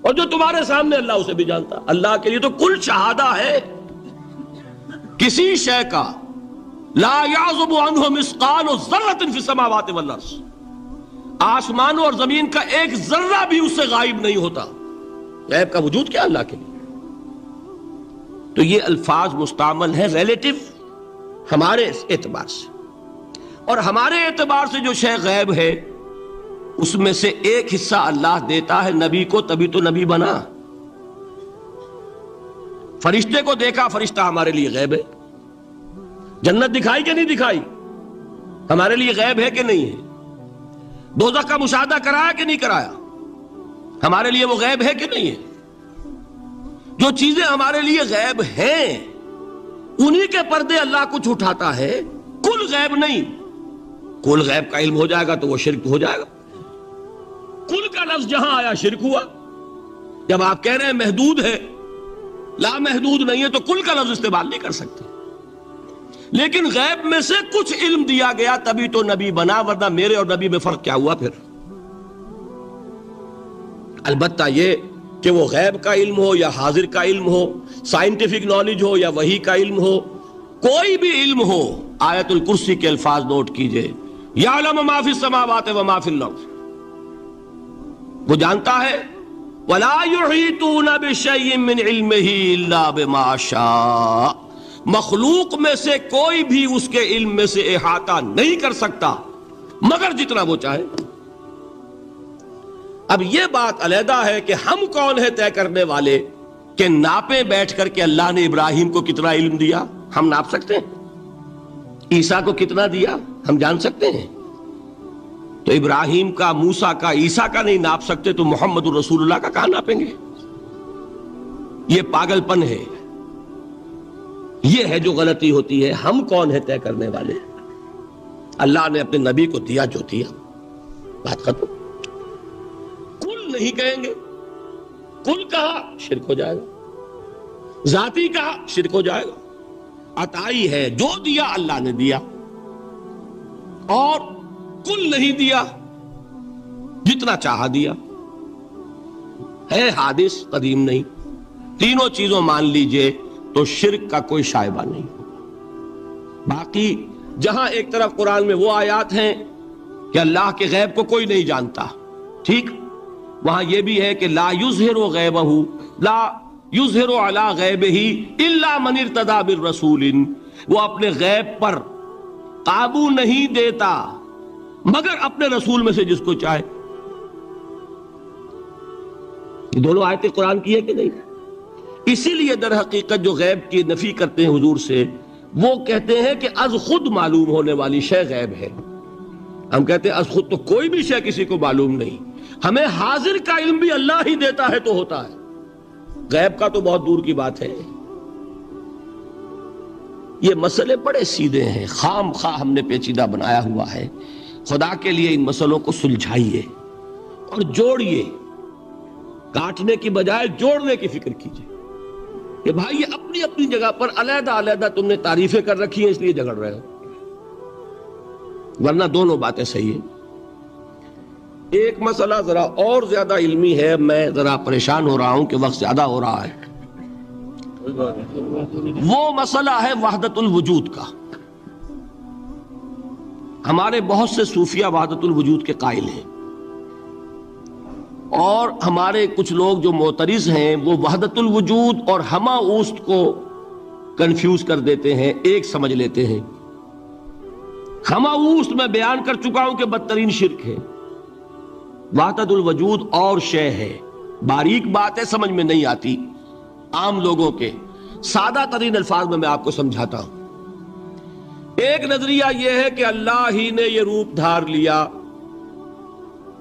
اور جو تمہارے سامنے اللہ اسے بھی جانتا ہے. اللہ کے لیے تو کل شہادہ ہے. کسی شے کا لا یعزب عنہ مثقال ذرۃ فی السماوات والارض، آسمانوں اور زمین کا ایک ذرہ بھی اس سے غائب نہیں ہوتا. غیب کا وجود کیا اللہ کے لیے؟ تو یہ الفاظ مستعمل ہے ریلیٹو ہمارے اعتبار سے، اور ہمارے اعتبار سے جو شے غیب ہے اس میں سے ایک حصہ اللہ دیتا ہے نبی کو، تبھی تو نبی بنا. فرشتے کو دیکھا، فرشتہ ہمارے لیے غیب ہے. جنت دکھائی کہ نہیں دکھائی، ہمارے لیے غیب ہے کہ نہیں ہے. دوزخ کا مشاہدہ کرایا کہ نہیں کرایا، ہمارے لیے وہ غیب ہے کہ نہیں ہے. جو چیزیں ہمارے لیے غیب ہیں انہی کے پردے اللہ کچھ اٹھاتا ہے. کل غیب نہیں. کل غیب کا علم ہو جائے گا تو وہ شرک ہو جائے گا. کل کا لفظ جہاں آیا شرک ہوا. جب آپ کہہ رہے ہیں محدود ہے، لا محدود نہیں ہے، تو کل کا لفظ استعمال نہیں کر سکتے. لیکن غیب میں سے کچھ علم دیا گیا تبھی تو نبی بنا، ورنہ میرے اور نبی میں فرق کیا ہوا پھر؟ البتہ یہ کہ وہ غیب کا علم ہو یا حاضر کا علم ہو، سائنٹیفک نالج ہو یا وحی کا علم ہو، کوئی بھی علم ہو، آیت الکرسی کے الفاظ نوٹ کیجئے، یعلم ما فی السماوات و ما فی الارض، وہ جانتا ہے. ولا یحیطون بشیء من علمہ الا بما شاء، مخلوق میں سے کوئی بھی اس کے علم میں سے احاطہ نہیں کر سکتا مگر جتنا وہ چاہے. اب یہ بات علیحدہ ہے کہ ہم کون ہے طے کرنے والے کہ ناپے بیٹھ کر کے اللہ نے ابراہیم کو کتنا علم دیا؟ ہم ناپ سکتے ہیں؟ عیسیٰ کو کتنا دیا ہم جان سکتے ہیں؟ تو ابراہیم کا، موسیٰ کا، عیسیٰ کا نہیں ناپ سکتے تو محمد الرسول اللہ کا کہاں ناپیں گے؟ یہ پاگل پن ہے، یہ ہے جو غلطی ہوتی ہے۔ ہم کون ہے طے کرنے والے؟ اللہ نے اپنے نبی کو دیا جو دیا، بات ختم۔ کل نہیں کہیں گے، کل کہا شرک ہو جائے گا، ذاتی کہا شرک ہو جائے گا۔ عطائی ہے، جو دیا اللہ نے دیا، اور کل نہیں دیا، جتنا چاہا دیا، ہے حادث قدیم نہیں۔ تینوں چیزوں مان لیجئے تو شرک کا کوئی شائبہ نہیں۔ باقی جہاں ایک طرف قرآن میں وہ آیات ہیں کہ اللہ کے غیب کو کوئی نہیں جانتا، ٹھیک، وہاں یہ بھی ہے کہ لا یظہر غیبہ، لا یظہر علی غیبہ الا من ارتضی بالرسول، وہ اپنے غیب پر قابو نہیں دیتا مگر اپنے رسول میں سے جس کو چاہے۔ یہ دونوں آیتیں قرآن کی ہے کہ نہیں؟ اسی لیے در حقیقت جو غیب کی نفی کرتے ہیں حضور سے، وہ کہتے ہیں کہ از خود معلوم ہونے والی شے غیب ہے۔ ہم کہتے ہیں از خود تو کوئی بھی شے کسی کو معلوم نہیں، ہمیں حاضر کا علم بھی اللہ ہی دیتا ہے تو ہوتا ہے، غیب کا تو بہت دور کی بات ہے۔ یہ مسئلے بڑے سیدھے ہیں، خام خواہ ہم نے پیچیدہ بنایا ہوا ہے۔ خدا کے لیے ان مسئلوں کو سلجھائیے اور جوڑیے، کاٹنے کی بجائے جوڑنے کی فکر کیجیے کہ بھائی یہ اپنی اپنی جگہ پر علیحدہ علیحدہ تم نے تعریفیں کر رکھی ہیں اس لیے جھگڑ رہے ہو، ورنہ دونوں باتیں صحیح ہیں۔ ایک مسئلہ ذرا اور زیادہ علمی ہے، میں ذرا پریشان ہو رہا ہوں کہ وقت زیادہ ہو رہا ہے۔ وہ مسئلہ ہے وحدت الوجود کا۔ ہمارے بہت سے صوفیہ وحدت الوجود کے قائل ہیں، اور ہمارے کچھ لوگ جو معترض ہیں وہ وحدت الوجود اور ہمہ اوست کو کنفیوز کر دیتے ہیں، ایک سمجھ لیتے ہیں۔ ہمہ اوست میں بیان کر چکا ہوں کہ بدترین شرک ہے، وحدت الوجود اور شے ہے، باریک بات ہے، سمجھ میں نہیں آتی عام لوگوں کے، سادہ ترین الفاظ میں آپ کو سمجھاتا ہوں۔ ایک نظریہ یہ ہے کہ اللہ ہی نے یہ روپ دھار لیا،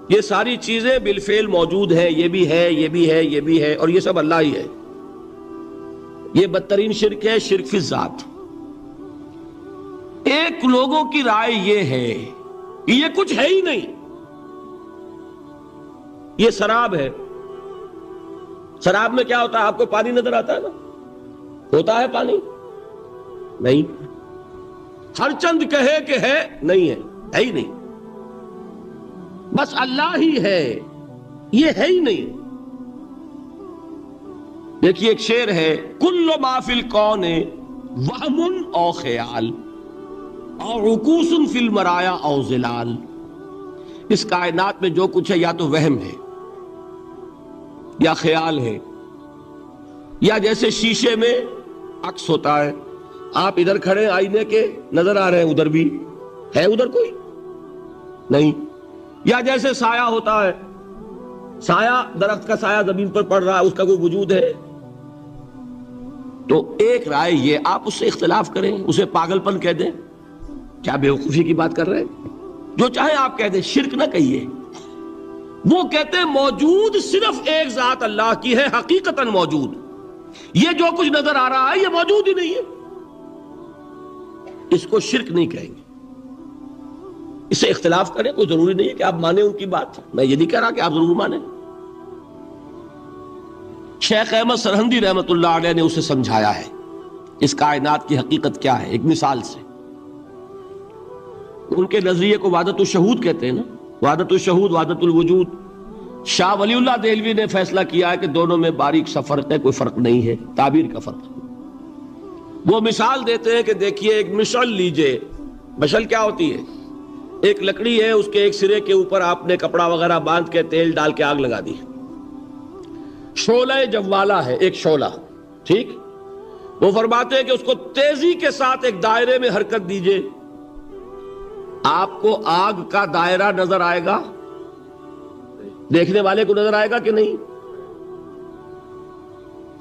یہ ساری چیزیں بالفعل موجود ہیں، یہ بھی ہے، یہ بھی ہے، یہ بھی ہے، اور یہ سب اللہ ہی ہے۔ یہ بدترین شرک ہے، شرک فی الذات۔ ایک لوگوں کی رائے یہ ہے کہ یہ کچھ ہے ہی نہیں، یہ سراب ہے۔ سراب میں کیا ہوتا ہے؟ آپ کو پانی نظر آتا ہے نا؟ ہوتا ہے پانی؟ نہیں۔ ہر چند کہے کہ ہے، نہیں ہے، ہے ہی نہیں، بس اللہ ہی ہے، یہ ہے ہی نہیں۔ دیکھیے ایک شعر ہے، کل ما فی الکون وہم او خیال اور عکوس فی المرایا او ظلال۔ اس کائنات میں جو کچھ ہے یا تو وہم ہے، یا خیال ہے، یا جیسے شیشے میں عکس ہوتا ہے، آپ ادھر کھڑے آئینے کے نظر آ رہے ہیں، ادھر بھی ہے، ادھر کوئی نہیں، یا جیسے سایہ ہوتا ہے، سایہ، درخت کا سایہ زمین پر پڑ رہا ہے، اس کا کوئی وجود ہے؟ تو ایک رائے یہ، آپ اس سے اختلاف کریں، اسے پاگل پن کہہ دیں، کیا بیوقوفی کی بات کر رہے ہیں؟ جو چاہے آپ کہہ دیں، شرک نہ کہیے۔ وہ کہتے ہیں موجود صرف ایک ذات اللہ کی ہے، حقیقتاً موجود، یہ جو کچھ نظر آ رہا ہے یہ موجود ہی نہیں ہے، اس کو شرک نہیں کہیں گے۔ اس سے اختلاف کریں، کوئی ضروری نہیں ہے کہ آپ مانیں ان کی بات، میں یہ نہیں کہہ رہا کہ آپ ضرور مانیں۔ شیخ احمد سرہندی رحمت اللہ علیہ نے اسے سمجھایا ہے اس کائنات کی حقیقت کیا ہے، ایک مثال سے۔ ان کے نظریے کو وحدت الشہود کہتے ہیں نا، وحدت الشہود، وحدت الوجود۔ شاہ ولی اللہ دہلوی نے فیصلہ کیا ہے کہ دونوں میں باریک سا فرق ہے، کوئی فرق نہیں ہے، تعبیر کا فرق ہے۔ وہ مثال دیتے ہیں کہ دیکھیے ایک مشعل لیجئے، مشعل کیا ہوتی ہے؟ ایک لکڑی ہے، اس کے ایک سرے کے اوپر آپ نے کپڑا وغیرہ باندھ کے تیل ڈال کے آگ لگا دی، شعلہ جوالا ہے، ایک شعلہ، ٹھیک؟ وہ فرماتے ہیں کہ اس کو تیزی کے ساتھ ایک دائرے میں حرکت دیجئے، آپ کو آگ کا دائرہ نظر آئے گا؟ دیکھنے والے کو نظر آئے گا کہ نہیں؟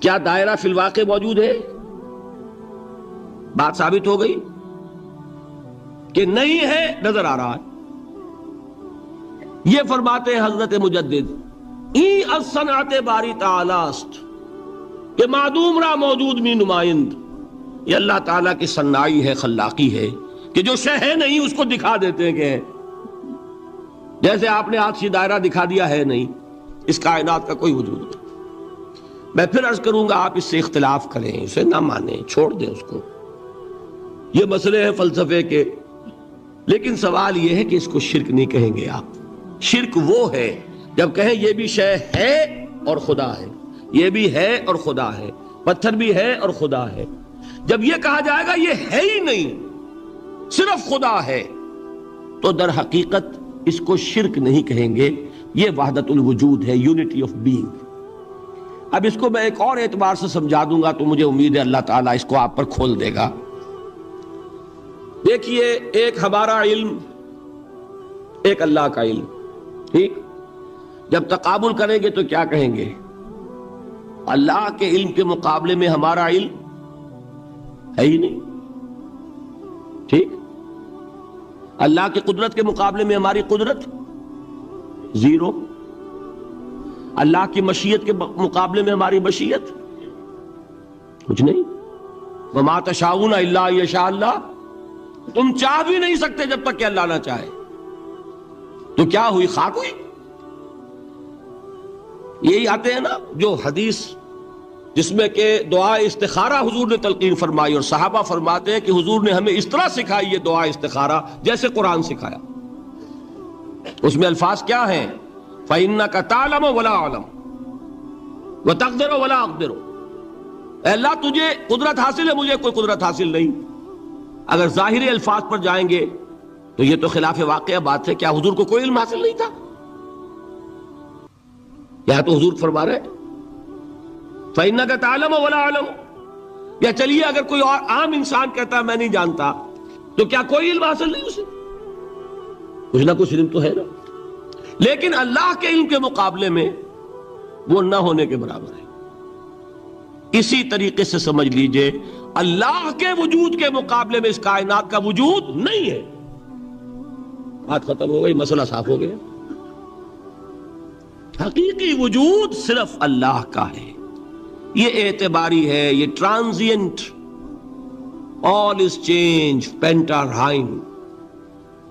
کیا دائرہ فی الواقع موجود ہے؟ بات ثابت ہو گئی کہ نہیں ہے، نظر آ رہا ہے۔ یہ فرماتے ہیں حضرت مجدد ای الصنعت باری تعالی است کہ معدوم را موجود می نمائند، یہ اللہ تعالیٰ کی صنائی ہے، خلاقی ہے کہ جو شے ہے نہیں اس کو دکھا دیتے ہیں کہ ہے۔ جیسے آپ نے آج دائرہ دکھا دیا ہے نہیں، اس کائنات کا کوئی وجود نہیں۔ میں پھر عرض کروں گا آپ اس سے اختلاف کریں، اسے نہ مانیں، چھوڑ دیں اس کو، یہ مسئلے ہیں فلسفے کے، لیکن سوال یہ ہے کہ اس کو شرک نہیں کہیں گے آپ۔ شرک وہ ہے جب کہیں یہ بھی شے ہے اور خدا ہے، یہ بھی ہے اور خدا ہے، پتھر بھی ہے اور خدا ہے۔ جب یہ کہا جائے گا یہ ہے ہی نہیں، صرف خدا ہے، تو در حقیقت اس کو شرک نہیں کہیں گے، یہ وحدت الوجود ہے، یونٹی آف بینگ۔ اب اس کو میں ایک اور اعتبار سے سمجھا دوں گا تو مجھے امید ہے اللہ تعالیٰ اس کو آپ پر کھول دے گا۔ دیکھیے، ایک ہمارا علم، ایک اللہ کا علم، ٹھیک؟ جب تقابل کریں گے تو کیا کہیں گے؟ اللہ کے علم کے مقابلے میں ہمارا علم ہے ہی نہیں، ٹھیک؟ اللہ کی قدرت کے مقابلے میں ہماری قدرت زیرو، اللہ کی مشیت کے مقابلے میں ہماری مشیت کچھ نہیں۔ وما تشاؤون الا ان یشاء اللہ، تم چاہ بھی نہیں سکتے جب تک کہ اللہ نہ چاہے۔ تو کیا ہوئی؟ خاک ہوئی۔ یہی آتے ہیں نا جو حدیث جس میں کہ دعا استخارہ حضور نے تلقین فرمائی، اور صحابہ فرماتے ہیں کہ حضور نے ہمیں اس طرح سکھائی یہ دعا استخارہ جیسے قرآن سکھایا۔ اس میں الفاظ کیا ہیں؟ فَإِنَّكَ تَعْلَمُ وَلَا أَعْلَمُ وَتَقْدِرُ وَلَا أَقْدِرُ، اے اللہ تجھے قدرت حاصل ہے، مجھے کوئی قدرت حاصل نہیں۔ اگر ظاہری الفاظ پر جائیں گے تو یہ تو خلاف واقعہ بات ہے۔ کیا حضور کو کوئی علم حاصل نہیں تھا؟ یا تو حضور فرما رہے فَإِنَّكَ تَعْلَمُ وَلَا أَعْلَمُ، یا چلیے اگر کوئی اور عام انسان کہتا ہے میں نہیں جانتا، تو کیا کوئی علم حاصل نہیں اسے؟ کچھ نہ کچھ علم تو ہے نا۔ لیکن اللہ کے علم کے مقابلے میں وہ نہ ہونے کے برابر ہے۔ اسی طریقے سے سمجھ لیجئے اللہ کے وجود کے مقابلے میں اس کائنات کا وجود نہیں ہے۔ بات ختم ہو گئی، مسئلہ صاف ہو گیا۔ حقیقی وجود صرف اللہ کا ہے، یہ اعتباری ہے، یہ ٹرانزینٹ، آل از چینج، پینٹا رائم،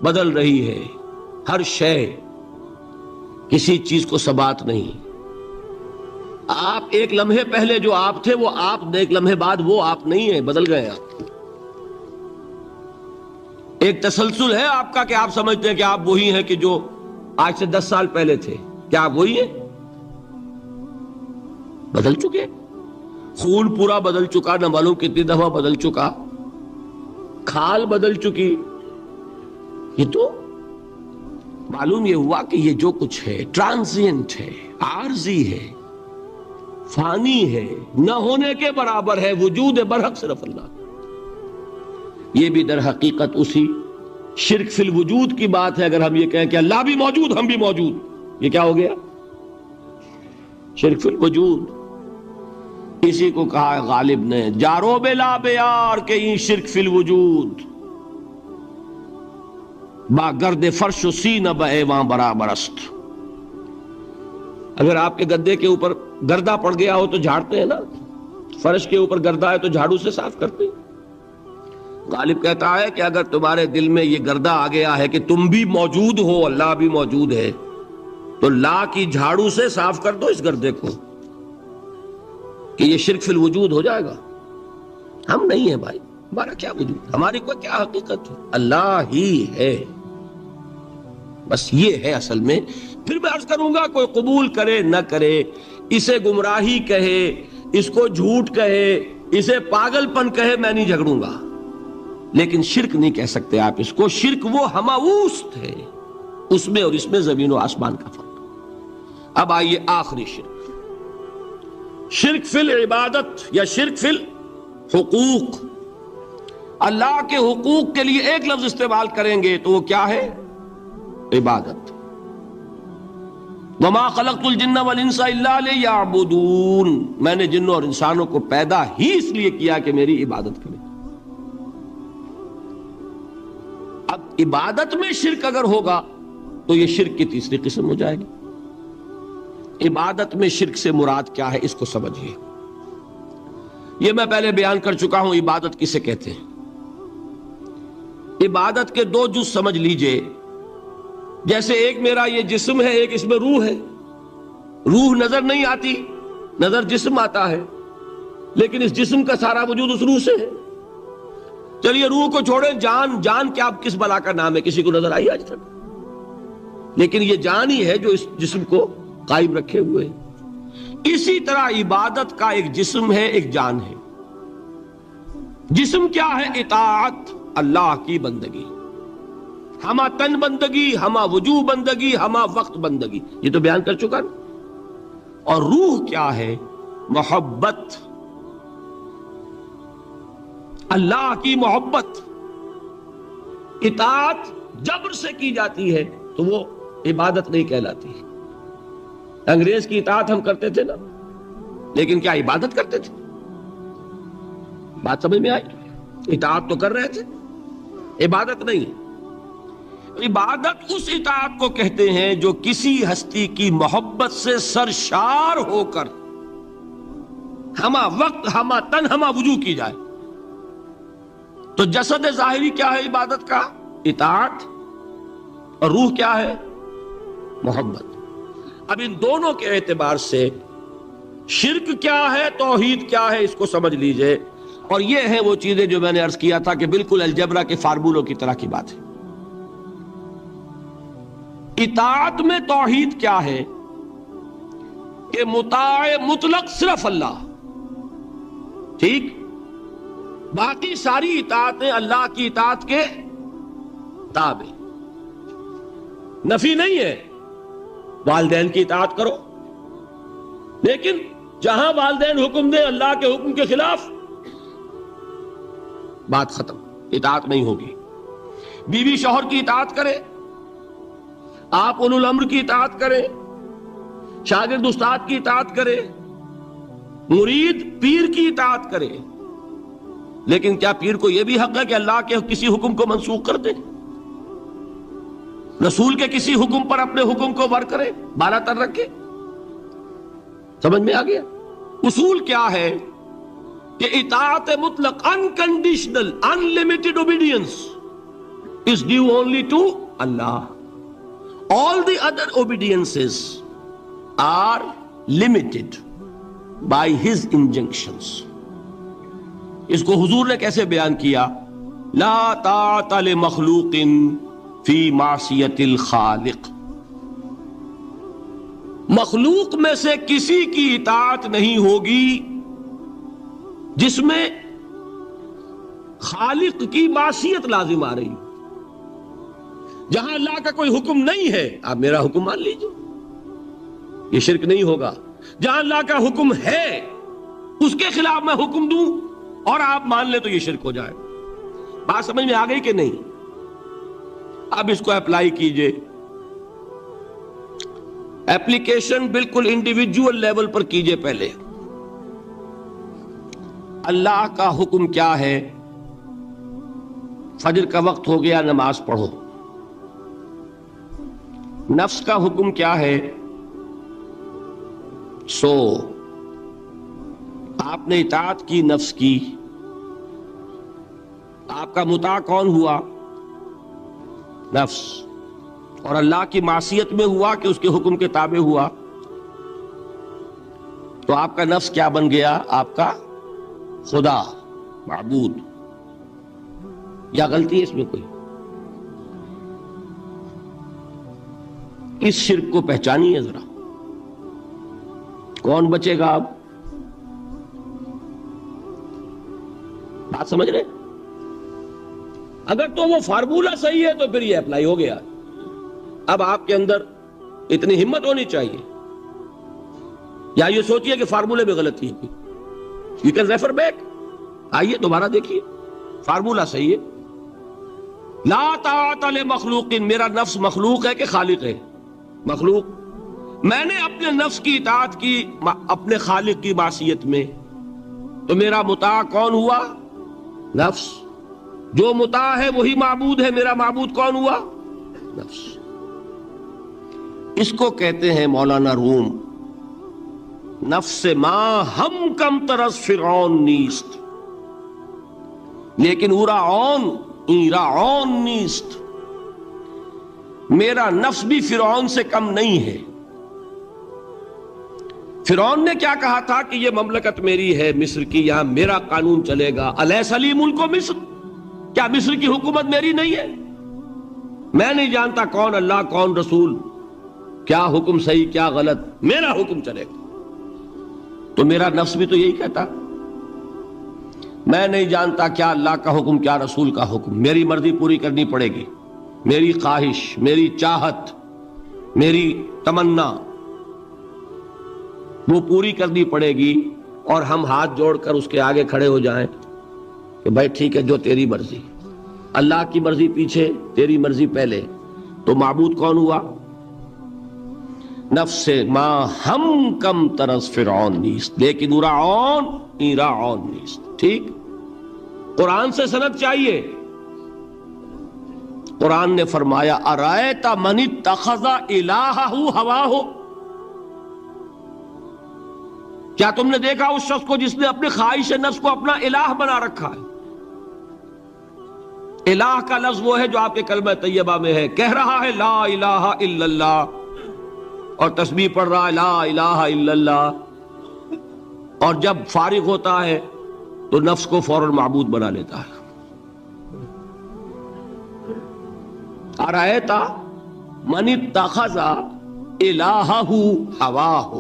بدل رہی ہے ہر شے، کسی چیز کو ثبات نہیں۔ آپ ایک لمحے پہلے جو آپ تھے وہ آپ، ایک لمحے بعد وہ آپ نہیں ہیں، بدل گئے آپ۔ ایک تسلسل ہے آپ کا کہ آپ سمجھتے ہیں کہ آپ وہی ہیں کہ جو آج سے 10 سال پہلے تھے۔ کیا آپ وہی ہیں؟ بدل چکے، خون پورا بدل چکا، نہ معلوم کتنی دفعہ بدل چکا، کھال بدل چکی۔ یہ تو معلوم یہ ہوا کہ یہ جو کچھ ہے ٹرانزینٹ ہے، عارضی ہے، فانی ہے، نہ ہونے کے برابر ہے، وجود برحق صرف اللہ۔ یہ بھی در حقیقت اسی شرک فی الوجود کی بات ہے۔ اگر ہم یہ کہیں کہ اللہ بھی موجود ہم بھی موجود، یہ کیا ہو گیا؟ شرک فی الوجود۔ اسی کو کہا ہے غالب نے جارو بلا بیار کہ یہ شرک فی الوجود، با گرد فرش و سینہ بہ ایواں برابر است۔ اگر آپ کے گدے کے اوپر گردہ پڑ گیا ہو تو جھاڑتے ہیں نا، فرش کے اوپر گردہ ہے تو جھاڑو سے صاف کرتے ہیں۔ غالب کہتا ہے کہ اگر تمہارے دل میں یہ گردہ آ گیا ہے کہ تم بھی موجود ہو، اللہ بھی موجود ہے، تو لا کی جھاڑو سے صاف کر دو اس گردے کو، کہ یہ شرک فی الوجود ہو جائے گا۔ ہم نہیں ہیں بھائی، ہمارا کیا وجود، ہماری کوئی کیا حقیقت ہے؟ اللہ ہی ہے، بس یہ ہے اصل میں۔ پھر میں عرض کروں گا کوئی قبول کرے نہ کرے، اسے گمراہی کہے، اس کو جھوٹ کہے، اسے پاگل پن کہے، میں نہیں جھگڑوں گا، لیکن شرک نہیں کہہ سکتے آپ اس کو۔ شرک وہ ہماوست ہے، اس میں اور اس میں زمین و آسمان کا فرق۔ اب آئیے آخری شرک، شرک فی العبادت یا شرک فی الحقوق۔ اللہ کے حقوق کے لیے ایک لفظ استعمال کریں گے تو وہ کیا ہے؟ عبادت۔ وما خلقت الجن والانس الا لیعبدون، میں نے جنوں اور انسانوں کو پیدا ہی اس لیے کیا کہ میری عبادت کریں۔ اب عبادت میں شرک اگر ہوگا تو یہ شرک کی تیسری قسم ہو جائے گی۔ عبادت میں شرک سے مراد کیا ہے اس کو سمجھیے۔ یہ میں پہلے بیان کر چکا ہوں عبادت کسے کہتے ہیں۔ عبادت کے دو جز سمجھ لیجئے، جیسے ایک میرا یہ جسم ہے، ایک اس میں روح ہے۔ روح نظر نہیں آتی، نظر جسم آتا ہے، لیکن اس جسم کا سارا وجود اس روح سے ہے۔ چلیے روح کو چھوڑیں، جان کیا کس بلا کا نام ہے، کسی کو نظر آئی آج تک؟ لیکن یہ جان ہی ہے جو اس جسم کو قائم رکھے ہوئے ہے۔ اسی طرح عبادت کا ایک جسم ہے، ایک جان ہے۔ جسم کیا ہے؟ اطاعت، اللہ کی بندگی، ہما تن بندگی، ہما وجوہ بندگی، ہما وقت بندگی، یہ تو بیان کر چکا نا۔ اور روح کیا ہے؟ محبت، اللہ کی محبت۔ اطاعت جبر سے کی جاتی ہے تو وہ عبادت نہیں کہلاتی۔ انگریز کی اطاعت ہم کرتے تھے نا، لیکن کیا عبادت کرتے تھے؟ بات سمجھ میں آئی؟ اطاعت تو کر رہے تھے، عبادت نہیں۔ عبادت اس اطاعت کو کہتے ہیں جو کسی ہستی کی محبت سے سرشار ہو کر ہما وقت، ہما تن، ہما وجوہ کی جائے۔ تو جسد ظاہری کیا ہے عبادت کا؟ اطاعت، اور روح کیا ہے؟ محبت۔ اب ان دونوں کے اعتبار سے شرک کیا ہے، توحید کیا ہے، اس کو سمجھ لیجئے۔ اور یہ ہیں وہ چیزیں جو میں نے عرض کیا تھا کہ بالکل الجبرا کے فارمولوں کی طرح کی بات ہے۔ اطاعت میں توحید کیا ہے کہ مطاع مطلق صرف اللہ، ٹھیک، باقی ساری اطاعتیں اللہ کی اطاعت کے تابع۔ نفی نہیں ہے، والدین کی اطاعت کرو، لیکن جہاں والدین حکم دیں اللہ کے حکم کے خلاف، بات ختم، اطاعت نہیں ہوگی۔ بیوی شوہر کی اطاعت کرے، آپ اولو الامر کی اطاعت کریں، شاگرد استاد کی اطاعت کرے، مرید پیر کی اطاعت کرے، لیکن کیا پیر کو یہ بھی حق ہے کہ اللہ کے کسی حکم کو منسوخ کر دے، رسول کے کسی حکم پر اپنے حکم کو ور کرے، بالا تر رکھے؟ سمجھ میں آ گیا؟ اصول کیا ہے کہ اطاعت مطلق، unconditional, unlimited obedience is due only to Allah. All the other obediences are limited by His injunctions. اس کو حضور نے کیسے بیان کیا؟ لا طاعت لمخلوق فی معصیت الخالق۔ مخلوق میں سے کسی کی اطاعت نہیں ہوگی جس میں خالق کی معصیت لازم آ رہی۔ جہاں اللہ کا کوئی حکم نہیں ہے آپ میرا حکم مان لیجئے، یہ شرک نہیں ہوگا۔ جہاں اللہ کا حکم ہے اس کے خلاف میں حکم دوں اور آپ مان لیں تو یہ شرک ہو جائے۔ بات سمجھ میں آ گئی کہ نہیں؟ اب اس کو اپلائی کیجئے۔ اپلیکیشن بالکل انڈیویجول لیول پر کیجئے۔ پہلے اللہ کا حکم کیا ہے؟ فجر کا وقت ہو گیا، نماز پڑھو۔ نفس کا حکم کیا ہے؟ سو۔ آپ نے اطاعت کی نفس کی، آپ کا مطاع کون ہوا؟ نفس۔ اور اللہ کی معصیت میں ہوا کہ اس کے حکم کے تابع ہوا، تو آپ کا نفس کیا بن گیا؟ آپ کا خدا، معبود۔ یا غلطی ہے اس میں کوئی؟ اس شرک کو پہچانیے ذرا، کون بچے گا؟ اب بات سمجھ رہے؟ اگر تو وہ فارمولہ صحیح ہے تو پھر یہ اپلائی ہو گیا۔ اب آپ کے اندر اتنی ہمت ہونی چاہیے، یا یہ سوچیے کہ فارمولے میں غلطی ہے، یو کین ریفر بیک، آئیے دوبارہ دیکھیے، فارمولہ صحیح ہے۔ لا طاعت لمخلوق، میرا نفس مخلوق ہے کہ خالق ہے؟ مخلوق۔ میں نے اپنے نفس کی اطاعت کی اپنے خالق کی معصیت میں، تو میرا مطاع کون ہوا؟ نفس۔ جو مطاع ہے وہی معبود ہے، میرا معبود کون ہوا؟ نفس۔ اس کو کہتے ہیں مولانا روم، نفس ما ہم کم ترس فرعون نیست، لیکن اورا عون ایرا عون نیست۔ میرا نفس بھی فرعون سے کم نہیں ہے۔ فرعون نے کیا کہا تھا کہ یہ مملکت میری ہے مصر کی، یہاں میرا قانون چلے گا، الیس لی ملک مصر، کیا مصر کی حکومت میری نہیں ہے؟ میں نہیں جانتا کون اللہ کون رسول، کیا حکم صحیح کیا غلط، میرا حکم چلے گا۔ تو میرا نفس بھی تو یہی کہتا، میں نہیں جانتا کیا اللہ کا حکم کیا رسول کا حکم، میری مرضی پوری کرنی پڑے گی، میری خواہش، میری چاہت، میری تمنا وہ پوری کرنی پڑے گی، اور ہم ہاتھ جوڑ کر اس کے آگے کھڑے ہو جائیں کہ بھائی ٹھیک ہے جو تیری مرضی، اللہ کی مرضی پیچھے تیری مرضی پہلے، تو معبود کون ہوا؟ نفس ما ہم کم ترس فرعون نیست، لیکن اورا عون نیست۔ ٹھیک، قرآن سے سند چاہیے۔ قرآن نے فرمایا ارائیت من اتخذ الہہ ہواہ، کیا تم نے دیکھا اس شخص کو جس نے اپنے خواہش نفس کو اپنا الہ بنا رکھا ہے؟ الہ کا لفظ وہ ہے جو آپ کے کلمہ طیبہ میں ہے، کہہ رہا ہے لا الہ الا اللہ، اور تسبیح پڑھ رہا ہے لا الہ الا اللہ، اور جب فارغ ہوتا ہے تو نفس کو فوراً معبود بنا لیتا ہے۔ ارائیت من اتخذ الہہ ہواہ،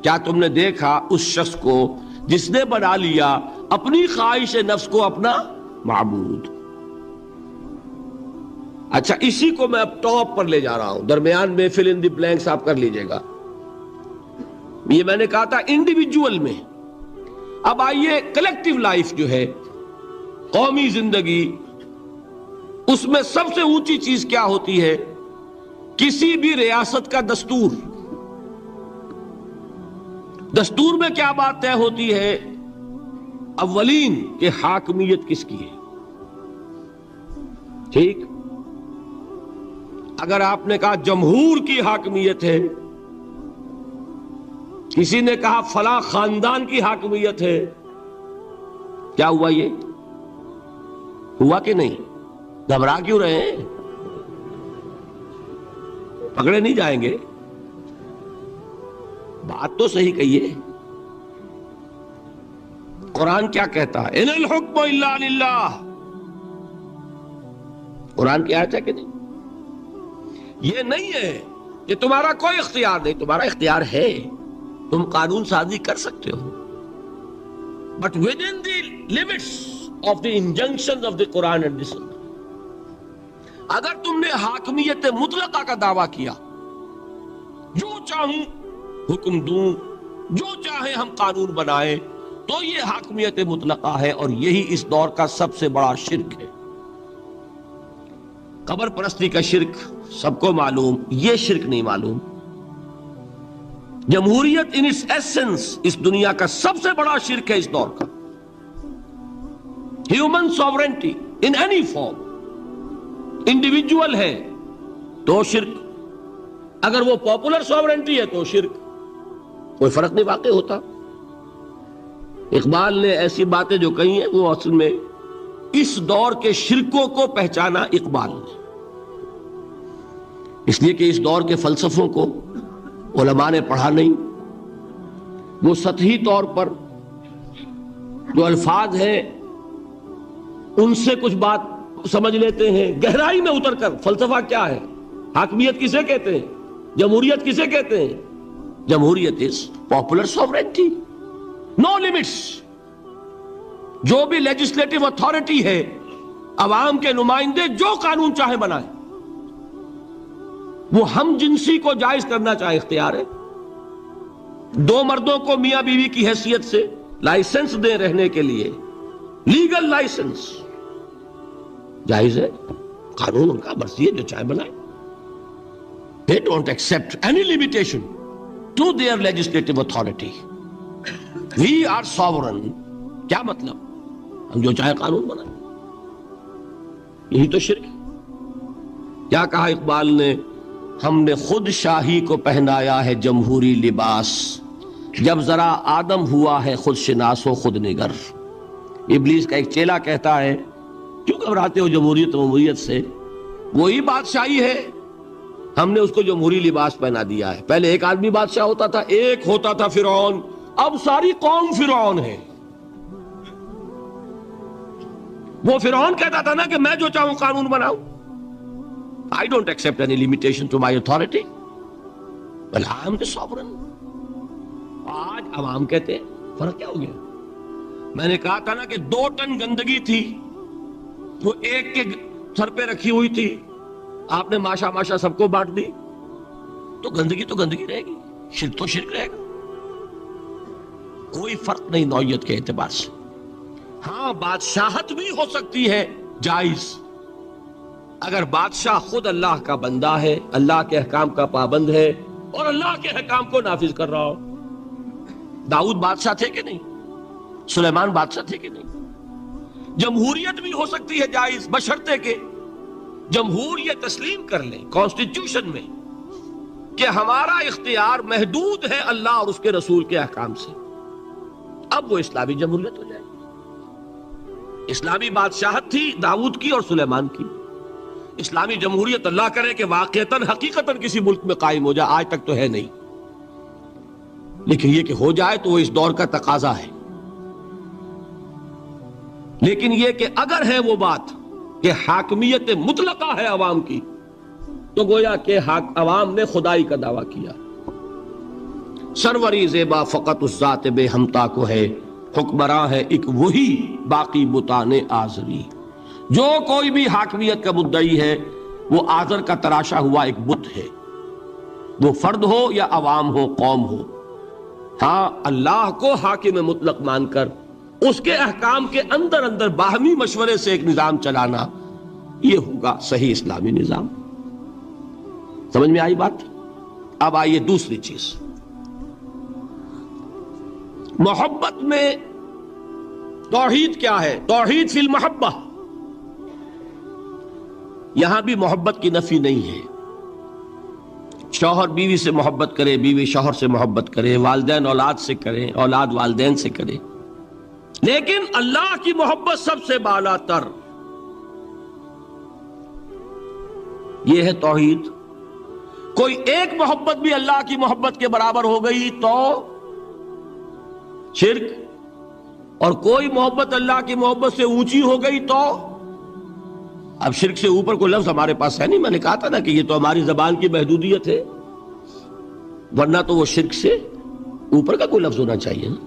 کیا تم نے دیکھا اس شخص کو جس نے بنا لیا اپنی خواہش نفس کو اپنا معبود؟ اچھا، اسی کو میں اب ٹاپ پر لے جا رہا ہوں، درمیان میں فل ان دی بلینکس آپ کر لیجئے گا۔ یہ میں نے کہا تھا انڈیویجول میں، اب آئیے کلیکٹیو لائف جو ہے، قومی زندگی، اس میں سب سے اونچی چیز کیا ہوتی ہے؟ کسی بھی ریاست کا دستور۔ دستور میں کیا بات طے ہوتی ہے؟ اولین کہ حاکمیت کس کی ہے۔ ٹھیک، اگر آپ نے کہا جمہور کی حاکمیت ہے، کسی نے کہا فلاں خاندان کی حاکمیت ہے، کیا ہوا؟ یہ ہوا کہ نہیں؟ گھبرا کیوں رہے ہیں؟ پکڑے نہیں جائیں گے، بات تو صحیح کہیے۔ قرآن کیا کہتا ہے؟ ان الحکم الا للہ، قرآن کی آیت ہے کہ نہیں؟ یہ نہیں ہے کہ تمہارا کوئی اختیار نہیں، تمہارا اختیار ہے، تم قانون سازی کر سکتے ہو، but within the limits of the injunction of the Quran and the Sunnah. اگر تم نے حاکمیت مطلقہ کا دعویٰ کیا، جو چاہوں حکم دوں، جو چاہے ہم قانون بنائیں، تو یہ حاکمیت مطلقہ ہے، اور یہی اس دور کا سب سے بڑا شرک ہے۔ قبر پرستی کا شرک سب کو معلوم، یہ شرک نہیں معلوم۔ جمہوریت ان اٹس ایسنس اس دنیا کا سب سے بڑا شرک ہے اس دور کا۔ Human sovereignty in any form, individual ہے تو شرک، اگر وہ پاپولر سوورنٹی ہے تو شرک، کوئی فرق نہیں واقع ہوتا۔ اقبال نے ایسی باتیں جو کہی ہیں وہ اصل میں اس دور کے شرکوں کو پہچانا اقبال نے، اس لیے کہ اس دور کے فلسفوں کو علماء نے پڑھا نہیں، وہ سطحی طور پر جو الفاظ ہیں ان سے کچھ بات سمجھ لیتے ہیں، گہرائی میں اتر کر فلسفہ کیا ہے، حاکمیت کسے کہتے ہیں، جمہوریت کسے کہتے ہیں؟ جمہوریت is popular sovereignty, know limits. جو بھی لیجسلیٹو اتھارٹی ہے، عوام کے نمائندے جو قانون چاہے بنائیں، وہ ہم جنسی کو جائز کرنا چاہے اختیار ہے، دو مردوں کو میاں بیوی کی حیثیت سے لائسنس دے رہنے کے لیے، لیگل لائسنس جائز ہے، قانون ان کا مرضی ہے جو چاہے بنائے۔ They don't accept any limitation. to their legislative authority. We are sovereign. کیا مطلب؟ ہم جو چاہے قانون بنائیں. یہی تو شرک ہے. کیا کہا اقبال نے؟ ہم نے خود شاہی کو پہنایا ہے جمہوری لباس، جب ذرا آدم ہوا ہے خود شناس و خود نگر. ابلیس کا ایک چیلا کہتا ہے کیوں گھبراتے ہو جمہوریت و جمہوریت سے؟ وہی بادشاہی ہے، ہم نے اس کو جمہوری لباس پہنا دیا ہے. پہلے ایک آدمی بادشاہ ہوتا تھا، ایک ہوتا تھا فرعون، اب ساری قوم فرعون ہے. وہ فرعون کہتا تھا نا کہ میں جو چاہوں قانون بناؤں. I don't accept any limitation to my authority. Well, I am the sovereign. آج عوام کہتے ہیں فرق کیا ہو گیا؟ میں نے کہا تھا نا کہ 2 ٹن گندگی تھی، وہ ایک کے سر پہ رکھی ہوئی تھی، آپ نے ماشا ماشا سب کو بانٹ دی، تو گندگی رہے گی، شرک تو شرک رہے گا. کوئی فرق نہیں نوعیت کے اعتبار سے. ہاں بادشاہت بھی ہو سکتی ہے جائز، اگر بادشاہ خود اللہ کا بندہ ہے، اللہ کے احکام کا پابند ہے اور اللہ کے احکام کو نافذ کر رہا ہو. داؤد بادشاہ تھے کہ نہیں؟ سلیمان بادشاہ تھے کہ نہیں؟ جمہوریت بھی ہو سکتی ہے جائز، بشرطے کہ جمہور یہ تسلیم کر لیں کانسٹیٹیوشن میں کہ ہمارا اختیار محدود ہے اللہ اور اس کے رسول کے احکام سے. اب وہ اسلامی جمہوریت ہو جائے گی. اسلامی بادشاہت تھی داؤد کی اور سلیمان کی. اسلامی جمہوریت اللہ کرے کہ واقعتاً حقیقتاً کسی ملک میں قائم ہو جائے، آج تک تو ہے نہیں، لیکن یہ کہ ہو جائے تو وہ اس دور کا تقاضا ہے. لیکن یہ کہ اگر ہے وہ بات کہ حاکمیت مطلقہ ہے عوام کی، تو گویا کہ عوام نے خدائی کا دعویٰ کیا. سروری زیبا فقط اس ذات بے ہمتا کو ہے، حکمراں ہے ایک وہی باقی بتان آزری. جو کوئی بھی حاکمیت کا مدعی ہے وہ آزر کا تراشا ہوا ایک بت ہے، وہ فرد ہو یا عوام ہو، قوم ہو. ہاں اللہ کو حاکم مطلق مان کر اس کے احکام کے اندر اندر باہمی مشورے سے ایک نظام چلانا، یہ ہوگا صحیح اسلامی نظام. سمجھ میں آئی بات؟ اب آئیے دوسری چیز، محبت میں توحید کیا ہے؟ توحید فی المحبہ. یہاں بھی محبت کی نفی نہیں ہے. شوہر بیوی سے محبت کرے، بیوی شوہر سے محبت کرے، والدین اولاد سے کریں، اولاد والدین سے کرے، لیکن اللہ کی محبت سب سے بالا تر. یہ ہے توحید. کوئی ایک محبت بھی اللہ کی محبت کے برابر ہو گئی تو شرک، اور کوئی محبت اللہ کی محبت سے اونچی ہو گئی تو اب شرک سے اوپر کوئی لفظ ہمارے پاس ہے نہیں. میں نے کہا تھا نا کہ یہ تو ہماری زبان کی محدودیت ہے، ورنہ تو وہ شرک سے اوپر کا کوئی لفظ ہونا چاہیے نا.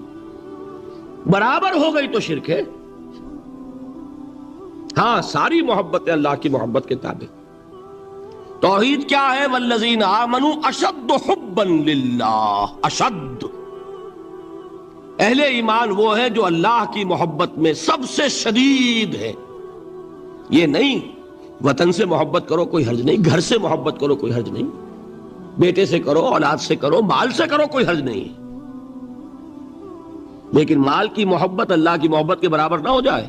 برابر ہو گئی تو شرک ہے. ہاں ساری محبت اللہ کی محبت کے تابع. توحید کیا ہے؟ والذین آمنوا اشد حبا للہ. اشد، اہل ایمان وہ ہیں جو اللہ کی محبت میں سب سے شدید ہے. یہ نہیں وطن سے محبت کرو کوئی حرج نہیں، گھر سے محبت کرو کوئی حرج نہیں، بیٹے سے کرو، اولاد سے کرو، مال سے کرو، کوئی حرج نہیں، لیکن مال کی محبت اللہ کی محبت کے برابر نہ ہو جائے.